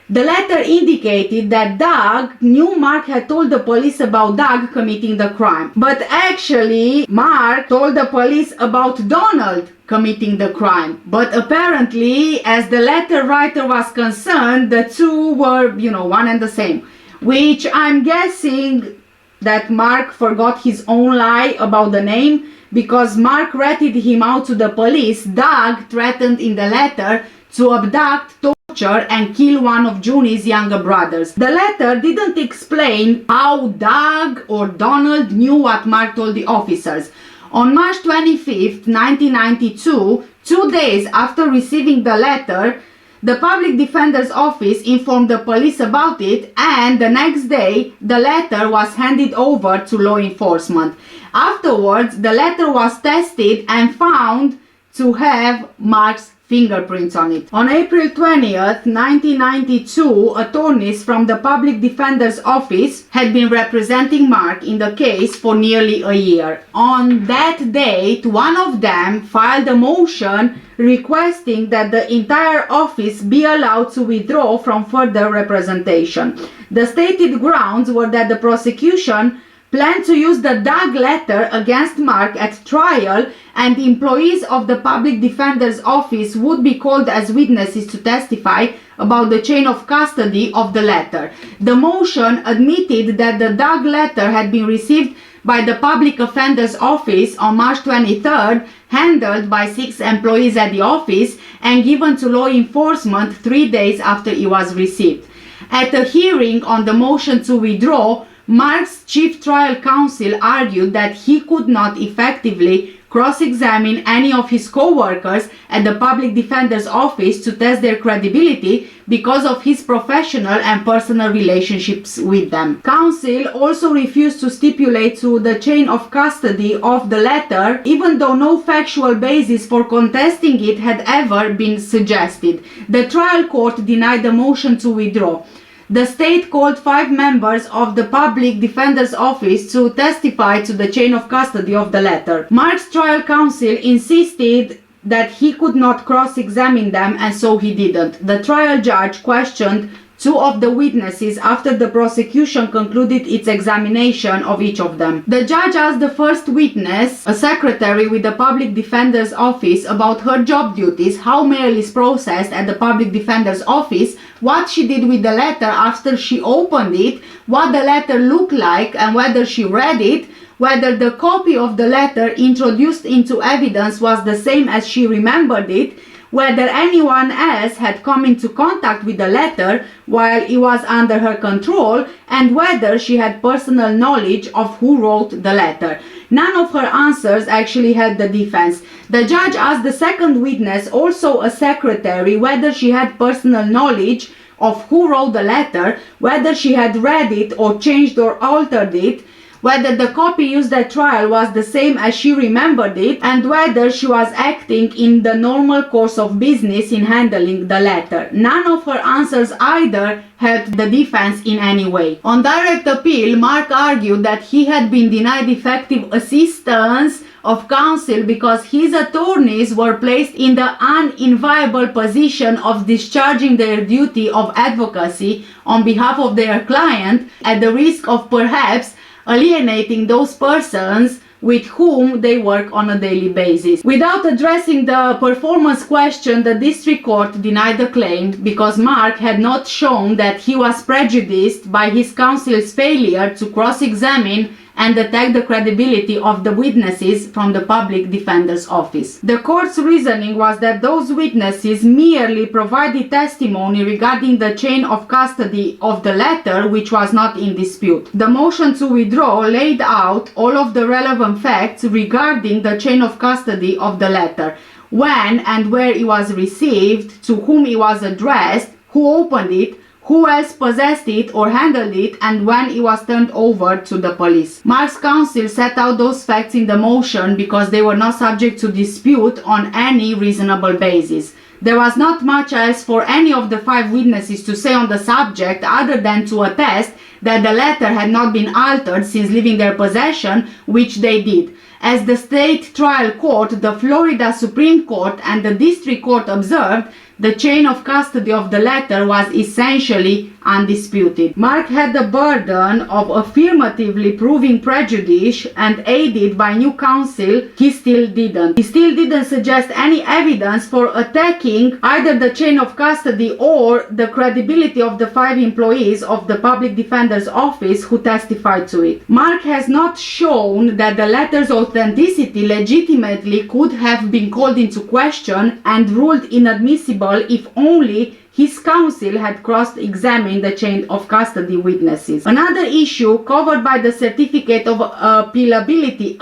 The letter indicated that Doug knew Mark had told the police about Doug committing the crime. But actually, Mark told the police about Donald committing the crime. But apparently, as the letter writer was concerned, the two were, one and the same. Which I'm guessing that Mark forgot his own lie about the name, because Mark ratted him out to the police. Doug threatened in the letter to abduct, torture and kill one of Junny's younger brothers. The letter didn't explain how Doug or Donald knew what Mark told the officers. On March 25th, 1992, 2 days after receiving the letter, the public defender's office informed the police about it, and the next day the letter was handed over to law enforcement. Afterwards, the letter was tested and found to have Mark's fingerprints on it. On April 20th, 1992, attorneys from the public defender's office had been representing Mark in the case for nearly a year. On that date, one of them filed a motion requesting that the entire office be allowed to withdraw from further representation. The stated grounds were that the prosecution planned to use the Doug letter against Mark at trial, and employees of the public defender's office would be called as witnesses to testify about the chain of custody of the letter. The motion admitted that the Doug letter had been received by the public offender's office on March 23rd, handled by 6 employees at the office, and given to law enforcement 3 days after it was received. At a hearing on the motion to withdraw, Mark's chief trial counsel argued that he could not effectively cross-examine any of his co-workers at the public defender's office to test their credibility because of his professional and personal relationships with them. Counsel also refused to stipulate to the chain of custody of the letter, even though no factual basis for contesting it had ever been suggested. The trial court denied the motion to withdraw. The state called 5 members of the public defender's office to testify to the chain of custody of the letter. Mark's trial counsel insisted that he could not cross-examine them, and so he didn't. The trial judge questioned two of the witnesses after the prosecution concluded its examination of each of them. The judge asked the first witness, a secretary with the public defender's office, about her job duties, how mail is processed at the public defender's office, what she did with the letter after she opened it, what the letter looked like and whether she read it, whether the copy of the letter introduced into evidence was the same as she remembered it, whether anyone else had come into contact with the letter while it was under her control, and whether she had personal knowledge of who wrote the letter. None of her answers actually helped the defense. The judge asked the second witness, also a secretary, whether she had personal knowledge of who wrote the letter, whether she had read it or changed or altered it, whether the copy used at trial was the same as she remembered it, and whether she was acting in the normal course of business in handling the letter. None of her answers either helped the defense in any way. On direct appeal, Mark argued that he had been denied effective assistance of counsel because his attorneys were placed in the unenviable position of discharging their duty of advocacy on behalf of their client at the risk of perhaps alienating those persons with whom they work on a daily basis. Without addressing the performance question, the district court denied the claim because Mark had not shown that he was prejudiced by his counsel's failure to cross-examine and attack the credibility of the witnesses from the public defender's office. The court's reasoning was that those witnesses merely provided testimony regarding the chain of custody of the letter, which was not in dispute. The motion to withdraw laid out all of the relevant facts regarding the chain of custody of the letter: when and where it was received, to whom it was addressed, who opened it, who else possessed it or handled it, and when it was turned over to the police. Mark's counsel set out those facts in the motion because they were not subject to dispute on any reasonable basis. There was not much else for any of the five witnesses to say on the subject other than to attest that the letter had not been altered since leaving their possession, which they did. As the state trial court, the Florida Supreme Court, and the district court observed, the chain of custody of the letter was essentially undisputed. Mark had the burden of affirmatively proving prejudice, and aided by new counsel, he still didn't. He still didn't suggest any evidence for attacking either the chain of custody or the credibility of the five employees of the public defender's office who testified to it. Mark has not shown that the letter's authenticity legitimately could have been called into question and ruled inadmissible if only his counsel had cross-examined the chain of custody witnesses. Another issue covered by the certificate of appealability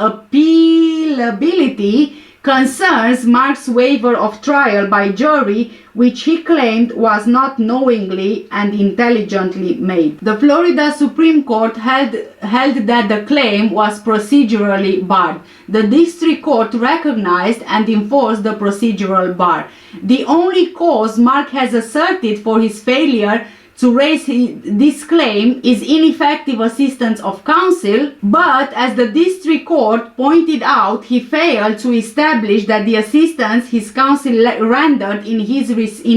concerns Mark's waiver of trial by jury, which he claimed was not knowingly and intelligently made. The Florida Supreme Court held that the claim was procedurally barred. The district court recognized and enforced the procedural bar. The only cause Mark has asserted for his failure to raise this claim is ineffective assistance of counsel, but as the district court pointed out, he failed to establish that the assistance his counsel rendered in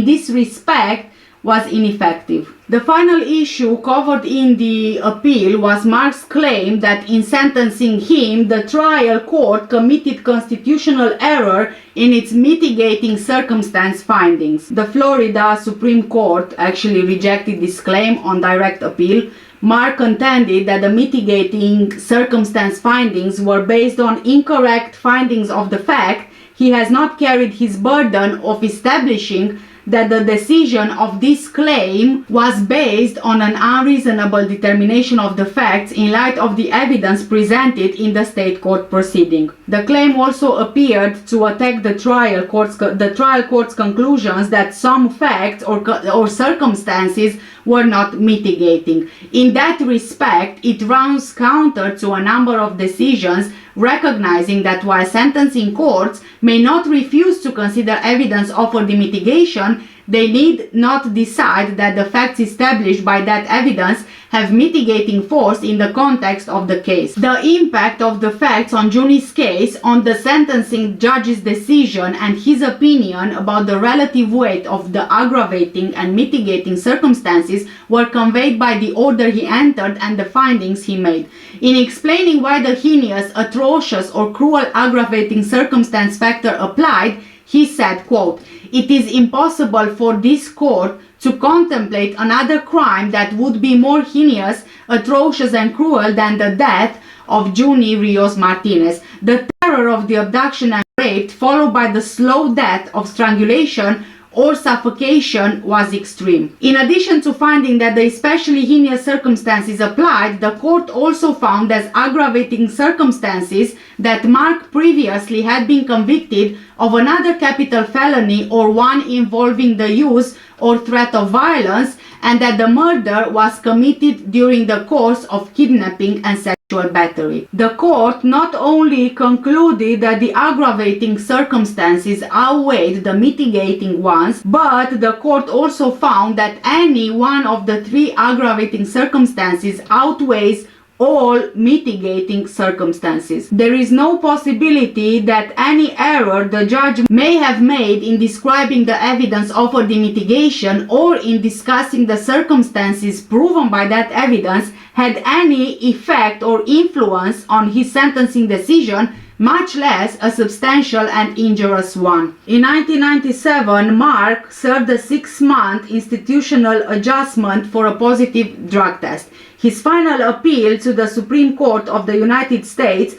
this respect was ineffective. The final issue covered in the appeal was Mark's claim that in sentencing him, the trial court committed constitutional error in its mitigating circumstance findings. The Florida Supreme Court actually rejected this claim on direct appeal. Mark contended that the mitigating circumstance findings were based on incorrect findings of the fact he has not carried his burden of establishing that the decision of this claim was based on an unreasonable determination of the facts in light of the evidence presented in the state court proceeding. The claim also appeared to attack the trial court's conclusions that some facts or circumstances were not mitigating. In that respect, it runs counter to a number of decisions recognizing that while sentencing courts may not refuse to consider evidence offered in mitigation, They need not decide that the facts established by that evidence have mitigating force in the context of the case. The impact of the facts on Junny's case, on the sentencing judge's decision and his opinion about the relative weight of the aggravating and mitigating circumstances were conveyed by the order he entered and the findings he made. In explaining why the heinous, atrocious or cruel aggravating circumstance factor applied, he said, quote, "It is impossible for this court to contemplate another crime that would be more heinous, atrocious and cruel than the death of Junny Rios-Martinez. The terror of the abduction and rape, followed by the slow death of strangulation or suffocation, was extreme." In addition to finding that the especially heinous circumstances applied, the court also found as aggravating circumstances that Mark previously had been convicted of another capital felony or one involving the use or threat of violence, and that the murder was committed during the course of kidnapping and sexual battery. The court not only concluded that the aggravating circumstances outweighed the mitigating ones, but the court also found that any one of the three aggravating circumstances outweighs all mitigating circumstances. There is no possibility that any error the judge may have made in describing the evidence offered in mitigation or in discussing the circumstances proven by that evidence had any effect or influence on his sentencing decision, much less a substantial and injurious one. In 1997, Mark served a 6-month institutional adjustment for a positive drug test. His final appeal to the Supreme Court of the United States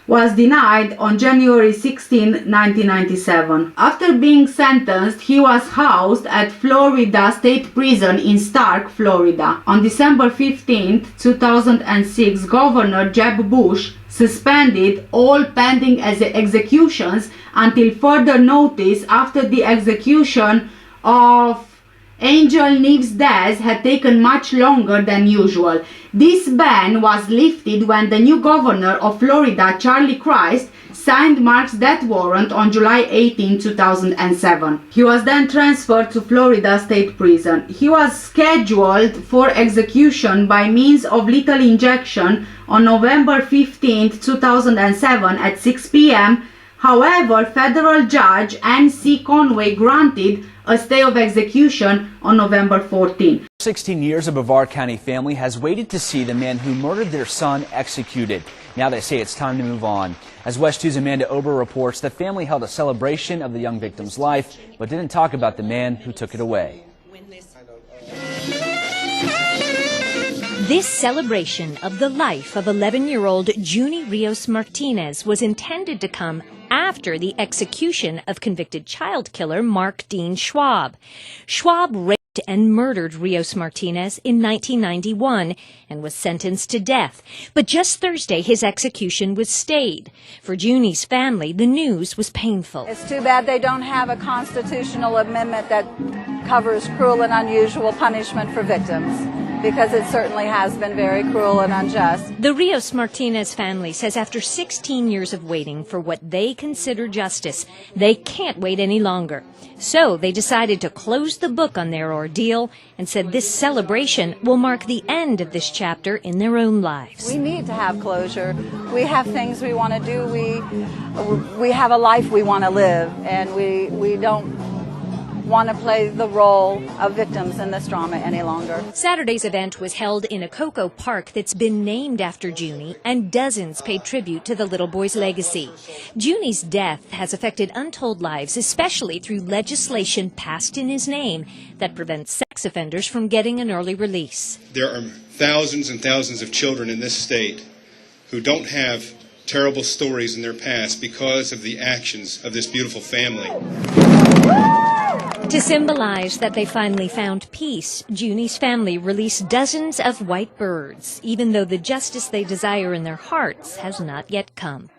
was denied on January 16, 1997. After being sentenced, he was housed at Florida State Prison in Stark, Florida. On December 15, 2006, Governor Jeb Bush suspended all pending executions until further notice after the execution of Angel Neve's death had taken much longer than usual. This ban was lifted when the new governor of Florida, Charlie Crist, signed Mark's death warrant on July 18, 2007. He was then transferred to Florida State Prison. He was scheduled for execution by means of lethal injection on November 15, 2007 at 6 p.m. However, federal judge N.C. Conway granted a stay of execution on November 14. 16 years, a Brevard County family has waited to see the man who murdered their son executed. Now they say it's time to move on. As West 2's Amanda Ober reports, the family held a celebration of the young victim's life, but didn't talk about the man who took it away. This celebration of the life of 11-year-old Junny Rios-Martinez was intended to come after the execution of convicted child killer Mark Dean Schwab. Schwab raped and murdered Rios-Martinez in 1991 and was sentenced to death. But just Thursday, his execution was stayed. For Junny's family, the news was painful. It's too bad they don't have a constitutional amendment that covers cruel and unusual punishment for victims, because it certainly has been very cruel and unjust. The Rios-Martinez family says after 16 years of waiting for what they consider justice, they can't wait any longer. So they decided to close the book on their ordeal and said this celebration will mark the end of this chapter in their own lives. We need to have closure. We have things we want to do. We have a life we want to live, and we don't want to play the role of victims in this drama any longer. Saturday's event was held in a Cocoa Park that's been named after Junny, and dozens paid tribute to the little boy's legacy. Junny's death has affected untold lives, especially through legislation passed in his name that prevents sex offenders from getting an early release. There are thousands and thousands of children in this state who don't have terrible stories in their past because of the actions of this beautiful family. To symbolize that they finally found peace, Junny's family released dozens of white birds, even though the justice they desire in their hearts has not yet come.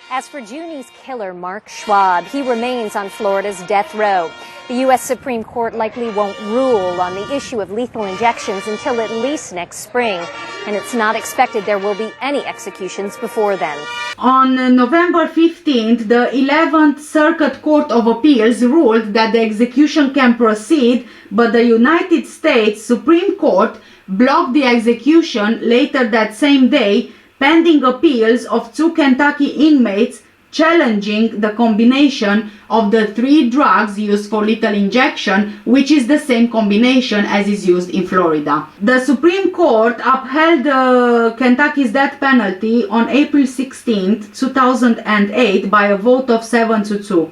As for Junie's killer, Mark Schwab, he remains on Florida's death row. The U.S. Supreme Court likely won't rule on the issue of lethal injections until at least next spring, and it's not expected there will be any executions before then. On November 15th, the 11th Circuit Court of Appeals ruled that the execution can proceed, but the United States Supreme Court blocked the execution later that same day, pending appeals of 2 Kentucky inmates challenging the combination of the 3 drugs used for lethal injection, which is the same combination as is used in Florida. The Supreme Court upheld Kentucky's death penalty on April 16, 2008 by a vote of 7-2.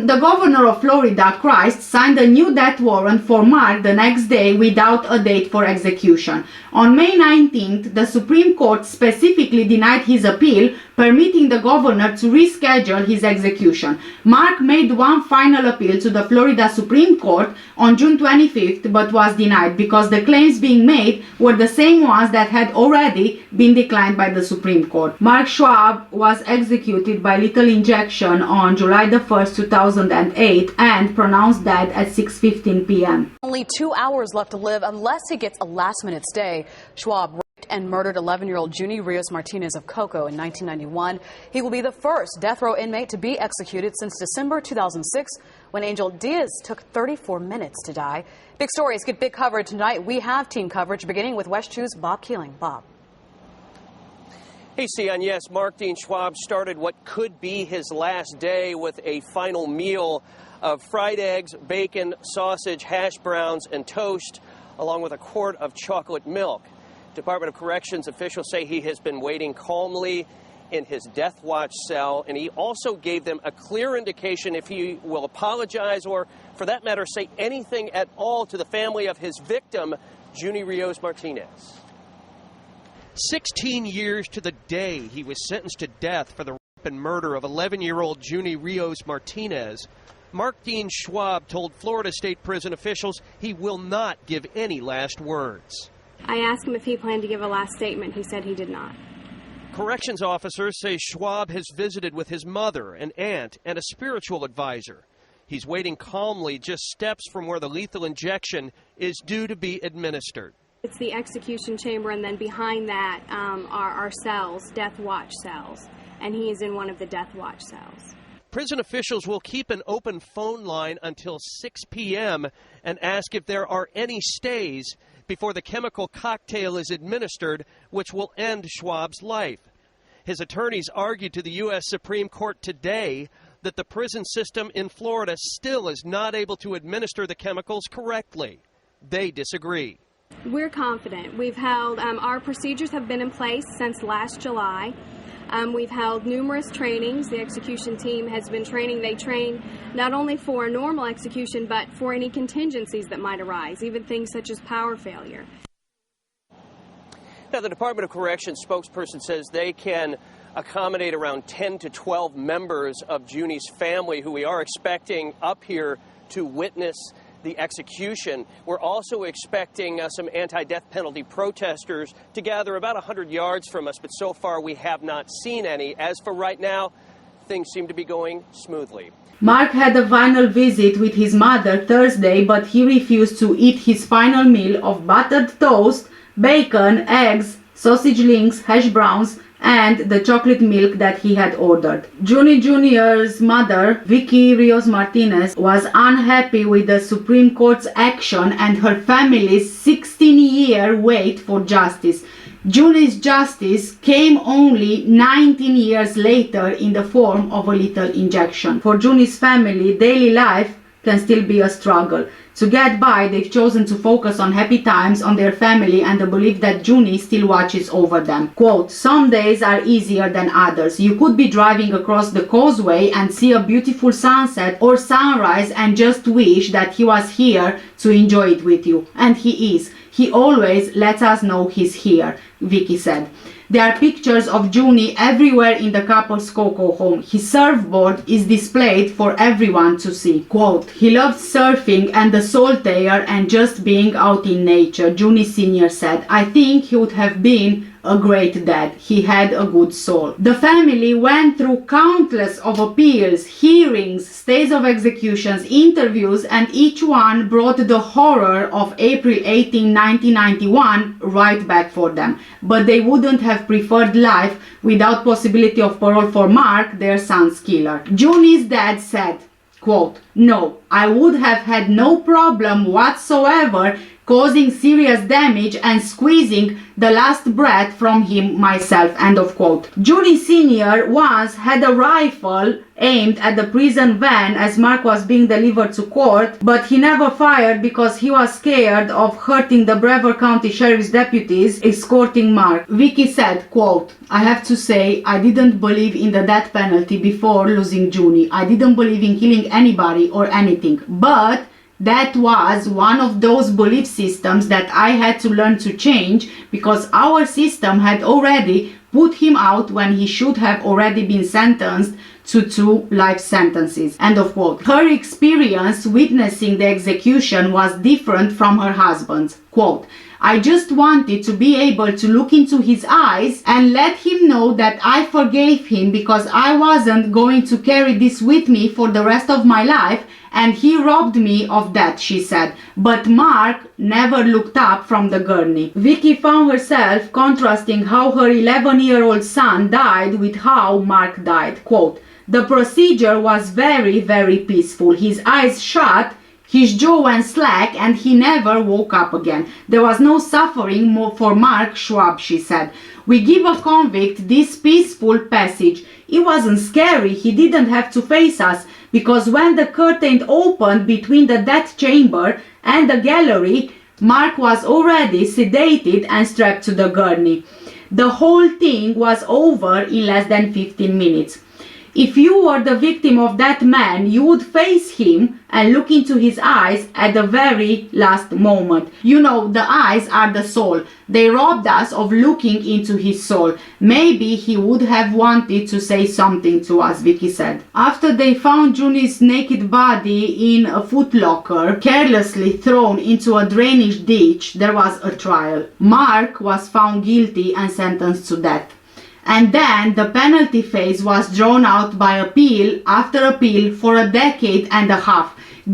The governor of Florida, Christ, signed a new death warrant for Mark the next day without a date for execution. On May 19th, the Supreme Court specifically denied his appeal, permitting the governor to reschedule his execution. Mark made one final appeal to the Florida Supreme Court on June 25th, but was denied because the claims being made were the same ones that had already been declined by the Supreme Court. Mark Schwab was executed by lethal injection on July 1st, 2008 and pronounced dead at 6:15 p.m. Only 2 hours left to live unless he gets a last-minute stay. Schwab raped and murdered 11-year-old Junny Rios-Martinez of Cocoa in 1991. He will be the first death row inmate to be executed since December 2006, when Angel Diaz took 34 minutes to die. Big stories get big coverage tonight. We have team coverage beginning with West 2's Bob Keeling. Bob. Hey, Sian, yes, Mark Dean Schwab started what could be his last day with a final meal of fried eggs, bacon, sausage, hash browns, and toast, along with a quart of chocolate milk. Department of Corrections officials say he has been waiting calmly in his death watch cell, and he also gave them a clear indication if he will apologize or, for that matter, say anything at all to the family of his victim, Junny Rios-Martinez. 16 years to the day he was sentenced to death for the rape and murder of 11-year-old Junny Rios-Martinez. Mark Dean Schwab told Florida State Prison officials he will not give any last words. I asked him if he planned to give a last statement. He said he did not. Corrections officers say Schwab has visited with his mother, an aunt, and a spiritual advisor. He's waiting calmly just steps from where the lethal injection is due to be administered. It's the execution chamber, and then behind that are our cells, death watch cells, and he is in one of the death watch cells. Prison officials will keep an open phone line until 6 p.m. and ask if there are any stays before the chemical cocktail is administered, which will end Schwab's life. His attorneys argued to the U.S. Supreme Court today that the prison system in Florida still is not able to administer the chemicals correctly. They disagree. We're confident. We've held, our procedures have been in place since last July. We've held numerous trainings. The execution team has been training. They train not only for a normal execution, but for any contingencies that might arise, even things such as power failure. Now, the Department of Corrections spokesperson says they can accommodate around 10 to 12 members of Junny's family, who we are expecting up here to witness the execution. We're also expecting some anti-death penalty protesters to gather about 100 yards from us, but so far we have not seen any. As for right now, things seem to be going smoothly. Mark had a final visit with his mother Thursday, but he refused to eat his final meal of buttered toast, bacon, eggs, sausage links, hash browns, and the chocolate milk that he had ordered. Junny Jr.'s mother, Vickie Rios-Martinez, was unhappy with the Supreme Court's action and her family's 16-year wait for justice. Junny's justice came only 19 years later in the form of a lethal injection. For Junny's family, daily life can still be a struggle. To get by, they've chosen to focus on happy times, on their family, and the belief that Junny still watches over them. Quote, "Some days are easier than others. You could be driving across the causeway and see a beautiful sunset or sunrise and just wish that he was here to enjoy it with you. And he is. He always lets us know he's here," Vickie said. There are pictures of Junny everywhere in the couple's Cocoa home. His surfboard is displayed for everyone to see. Quote, "He loved surfing and the salt air and just being out in nature," Junny Sr. said. "I think he would have been a great dad. He had a good soul. The family went through countless of appeals, hearings, stays of executions, interviews, and each one brought the horror of April 18, 1991 right back for them. But they wouldn't have preferred life without possibility of parole for Mark, their son's killer. Junny's dad said, quote, "No, I would have had no problem whatsoever causing serious damage and squeezing the last breath from him myself," end of quote. Junny Sr. once had a rifle aimed at the prison van as Mark was being delivered to court, but he never fired because he was scared of hurting the Brevard County Sheriff's deputies escorting Mark. Vickie said, quote, "I have to say, I didn't believe in the death penalty before losing Junny. I didn't believe in killing anybody or anything, but that was one of those belief systems that I had to learn to change because our system had already put him out when he should have already been sentenced to 2 life sentences," end of quote. Her experience witnessing the execution was different from her husband's. Quote, "I just wanted to be able to look into his eyes and let him know that I forgave him because I wasn't going to carry this with me for the rest of my life, and he robbed me of that," she said. But Mark never looked up from the gurney. Vickie found herself contrasting how her 11-year-old son died with how Mark died. Quote, "The procedure was very, very peaceful. His eyes shut, his jaw went slack, and he never woke up again. There was no suffering for Mark Schwab," she said. "We give a convict this peaceful passage. It wasn't scary. He didn't have to face us because when the curtain opened between the death chamber and the gallery, Mark was already sedated and strapped to the gurney. The whole thing was over in less than 15 minutes. If you were the victim of that man, you would face him and look into his eyes at the very last moment. You know, the eyes are the soul. They robbed us of looking into his soul. Maybe he would have wanted to say something to us," Vickie said. After they found Junny's naked body in a footlocker, carelessly thrown into a drainage ditch, there was a trial. Mark was found guilty and sentenced to death. And then the penalty phase was drawn out by appeal after appeal for a decade and a half.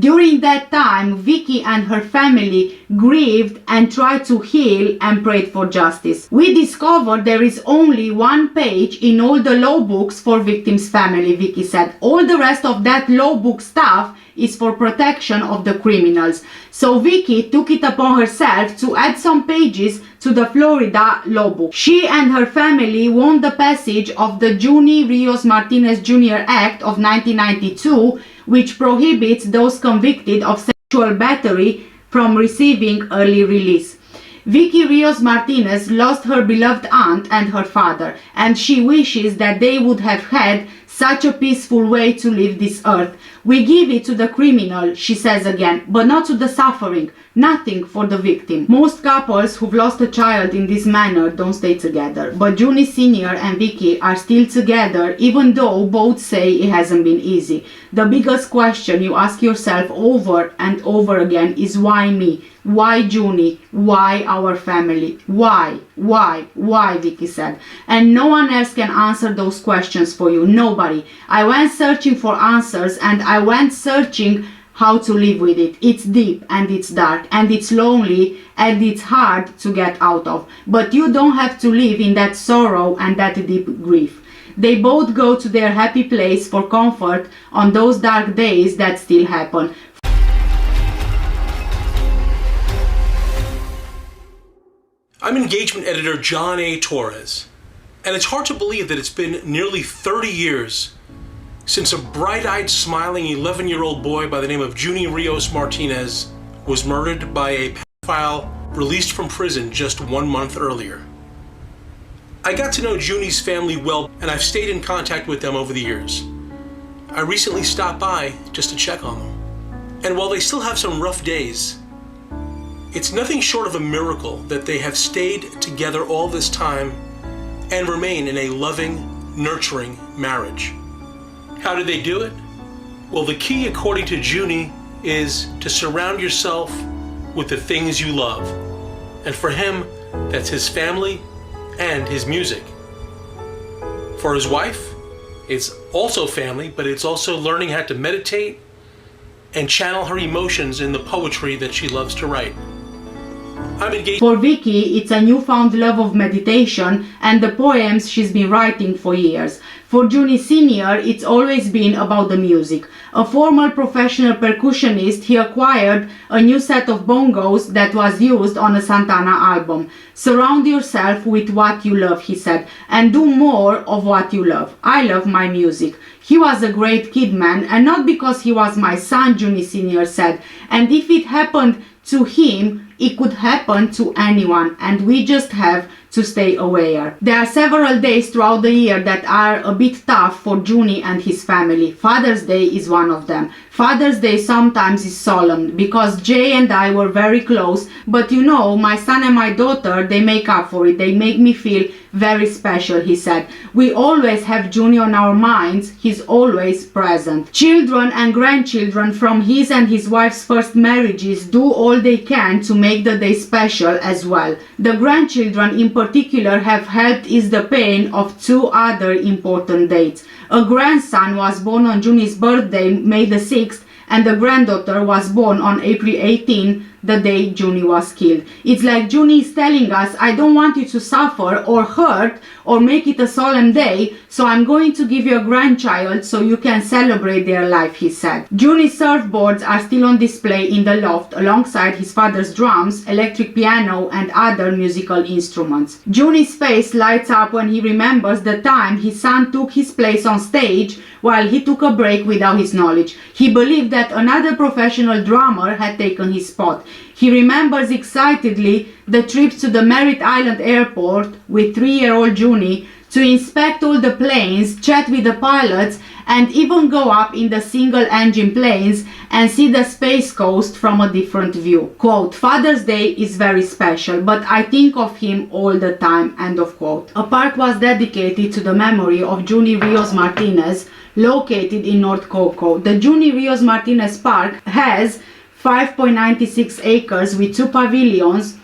During that time, Vickie and her family grieved and tried to heal and prayed for justice. "We discovered there is only one page in all the law books for victims' family," Vickie said. "All the rest of that law book stuff is for protection of the criminals." So Vickie took it upon herself to add some pages to the Florida law book. She and her family won the passage of the Junny Rios-Martinez Sr. Act of 1992, which prohibits those convicted of sexual battery from receiving early release. Vickie Rios-Martinez lost her beloved aunt and her father, and she wishes that they would have had such a peaceful way to leave this earth. "We give it to the criminal," she says again, "but not to the suffering. Nothing for the victim." Most couples who've lost a child in this manner don't stay together, but Junny Sr. and Vickie are still together even though both say it hasn't been easy. The biggest question you ask yourself over and over again is why me? Why Junny? Why our family? Why, Vickie said. And no one else can answer those questions for you. Nobody. I went searching for answers and I went searching how to live with it. It's deep and it's dark and it's lonely and it's hard to get out of. But you don't have to live in that sorrow and that deep grief. They both go to their happy place for comfort on those dark days that still happen. I'm engagement editor John A. Torres, and it's hard to believe that it's been nearly 30 years since a bright-eyed, smiling 11-year-old boy by the name of Junny Rios-Martinez was murdered by a pedophile released from prison just 1 month earlier. I got to know Junny's family well, and I've stayed in contact with them over the years. I recently stopped by just to check on them. And while they still have some rough days, it's nothing short of a miracle that they have stayed together all this time and remain in a loving, nurturing marriage. How did they do it? Well, the key, according to Junny, is to surround yourself with the things you love. And for him, that's his family and his music. For his wife, it's also family, but it's also learning how to meditate and channel her emotions in the poetry that she loves to write. I'm engaged. For Vickie, it's a newfound love of meditation and the poems she's been writing for years. For Junny Sr., it's always been about the music. A former professional percussionist, he acquired a new set of bongos that was used on a Santana album. Surround yourself with what you love, he said, and do more of what you love. I love my music. He was a great kid, man, and not because he was my son, Junny Sr. said. And if it happened to him, it could happen to anyone, and we just have to stay aware. There are several days throughout the year that are a bit tough for Junny and his family. Father's Day is one of them. Father's Day sometimes is solemn because Jay and I were very close, but you know, my son and my daughter, they make up for it. They make me feel very special, he said. We always have Junny on our minds. He's always present. Children and grandchildren from his and his wife's first marriages do all they can to make the day special as well. The grandchildren in particular have helped ease the pain of two other important dates. A grandson was born on Junny's birthday, May the 6th, and the granddaughter was born on April 18, the day Junny was killed. It's like Junny is telling us, I don't want you to suffer or hurt or make it a solemn day, so I'm going to give you a grandchild so you can celebrate their life, he said. Junny's surfboards are still on display in the loft alongside his father's drums, electric piano and other musical instruments. Junny's face lights up when he remembers the time his son took his place on stage while he took a break without his knowledge. He believed that another professional drummer had taken his spot. He remembers excitedly the trips to the Merritt Island airport with 3-year-old Junny to inspect all the planes, chat with the pilots, and even go up in the single-engine planes and see the Space Coast from a different view. Quote, Father's Day is very special, but I think of him all the time, end of quote. A park was dedicated to the memory of Junny Rios-Martinez, located in North Cocoa. The Junny Rios-Martinez Park has 5.96 acres with 2 pavilions,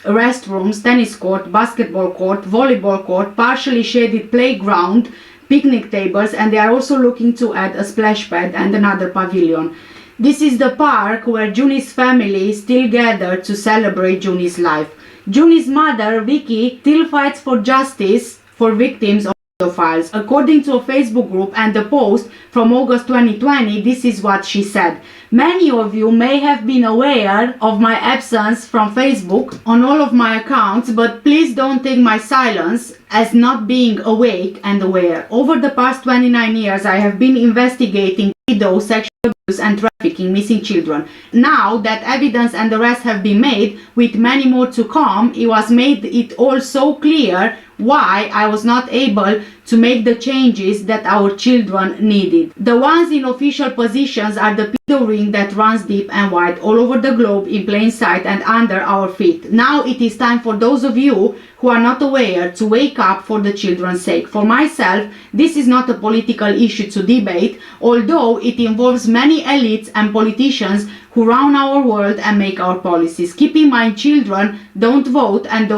restrooms, tennis court, basketball court, volleyball court, partially shaded playground, picnic tables, and they are also looking to add a splash pad and another pavilion. This is the park where Junny's family still gather to celebrate Junny's life. Junny's mother, Vickie, still fights for justice for victims of pedophiles. According to a Facebook group and a post from August 2020, this is what she said. Many of you may have been aware of my absence from Facebook on all of my accounts, but please don't take my silence as not being awake and aware. Over the past 29 years, I have been investigating pedo, sexual abuse and trafficking missing children. Now that evidence and arrests have been made, with many more to come, it was made it all so clear why I was not able to make the changes that our children needed. The ones in official positions are the pedo ring that runs deep and wide all over the globe in plain sight and under our feet. Now it is time for those of you who are not aware to wake up for the children's sake. For myself, this is not a political issue to debate, although it involves many elites and politicians who run our world and make our policies. Keep in mind, children don't vote and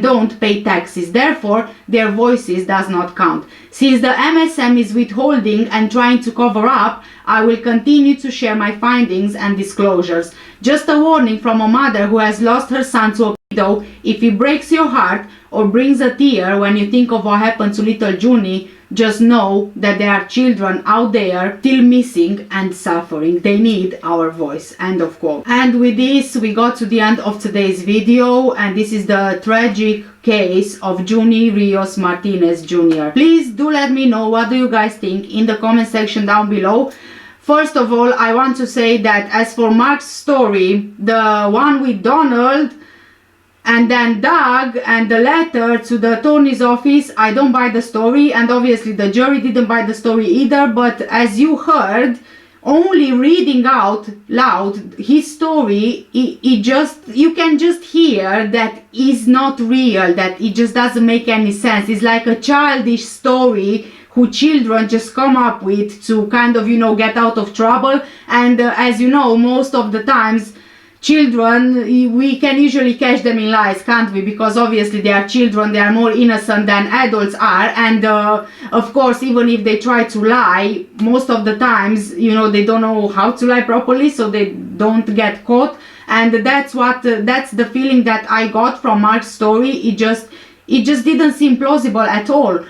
don't pay taxes. Therefore, their voices does not count. Since the MSM is withholding and trying to cover up, I will continue to share my findings and disclosures. Just a warning from a mother who has lost her son to a pedo: if it breaks your heart or brings a tear when you think of what happened to little Junny, just know that there are children out there still missing and suffering. They need our voice, end of quote. And with this, we got to the end of today's video, and this is the tragic case of Junny Rios-Martinez Jr. Please do let me know what do you guys think in the comment section down below. First of all, I want to say that as for Mark's story, the one with Donald and then Doug and the letter to the attorney's office, I don't buy the story, and obviously the jury didn't buy the story either. But as you heard, only reading out loud his story, you can just hear that is not real, that it just doesn't make any sense. It's like a childish story who children just come up with to kind of, you know, get out of trouble. And as you know, most of the times children, we can usually catch them in lies, can't we? Because obviously they are children, they are more innocent than adults are, and of course, even if they try to lie, most of the times, you know, they don't know how to lie properly, so they don't get caught. And that's the feeling that I got from Mark's story. It just didn't seem plausible at all.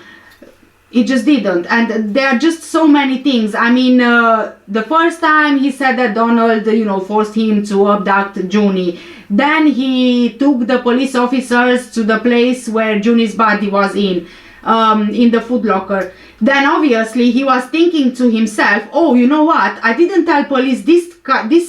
It just didn't. And there are just so many things. I mean, the first time he said that Donald, you know, forced him to abduct Junny. Then he took the police officers to the place where Junny's body was in the Foot Locker. Then obviously he was thinking to himself, oh, you know what, I didn't tell police this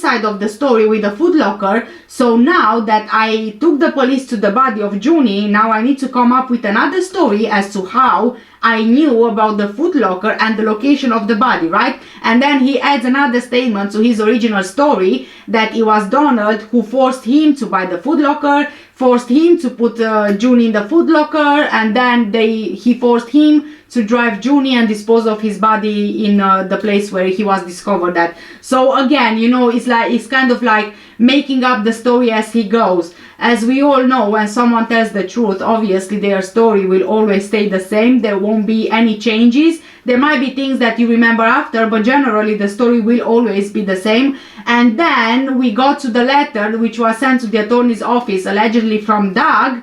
side of the story with the Foot Locker, so now that I took the police to the body of Junny, now I need to come up with another story as to how I knew about the Foot Locker and the location of the body, right? And then he adds another statement to his original story that it was Donald who forced him to buy the Foot Locker, forced him to put Junny in the Foot Locker, and then he forced him to drive Junny and dispose of his body in the place where he was discovered at. So again, you know, it's kind of like making up the story as he goes. As we all know, when someone tells the truth, obviously their story will always stay the same. There won't be any changes. There might be things that you remember after, but generally the story will always be the same. And then we got to the letter which was sent to the attorney's office, allegedly from Doug,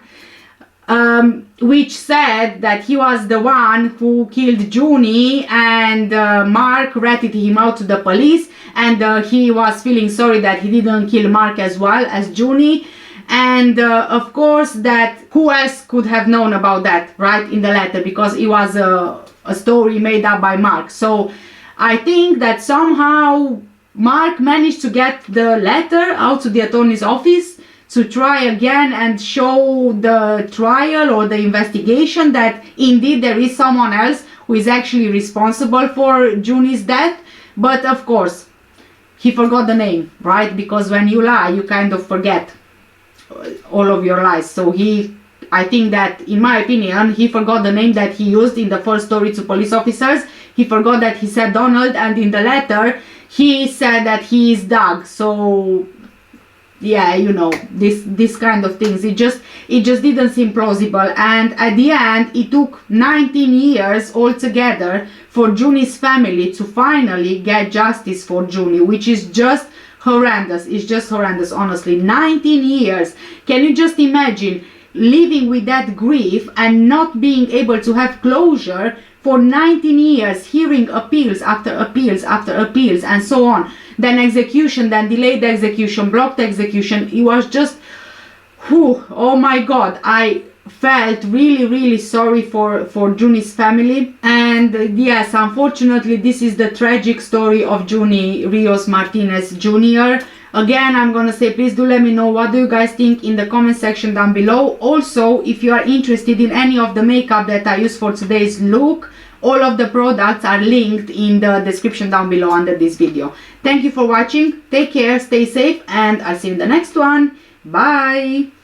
which said that he was the one who killed Junny, and Mark ratted him out to the police, and he was feeling sorry that he didn't kill Mark as well as Junny. And of course, that who else could have known about that, right, in the letter, because it was a story made up by Mark. So I think that somehow Mark managed to get the letter out to the attorney's office to try again and show the trial or the investigation that indeed there is someone else who is actually responsible for Junny's death. But of course, he forgot the name, right? Because when you lie, you kind of forget all of your lies. So I think that, in my opinion, he forgot the name that he used in the first story to police officers. He forgot that he said Donald, and in the letter he said that he is Doug. So yeah, you know, this kind of things, it just didn't seem plausible. And at the end, it took 19 years altogether for Junny's family to finally get justice for Junny, which is just horrendous. It's just horrendous, honestly. 19 years. Can you just imagine living with that grief and not being able to have closure for 19 years, hearing appeals after appeals after appeals and so on, then execution, then delayed execution, blocked execution. It was just, whew, oh my god, I felt really sorry for Junny's family. And yes, unfortunately, this is the tragic story of Junny Rios-Martinez Jr. Again, I'm gonna say, please do let me know what do you guys think in the comment section down below. Also, if you are interested in any of the makeup that I use for today's look, all of the products are linked in the description down below under this video. Thank you for watching, take care, stay safe, and I'll see you in the next one. Bye!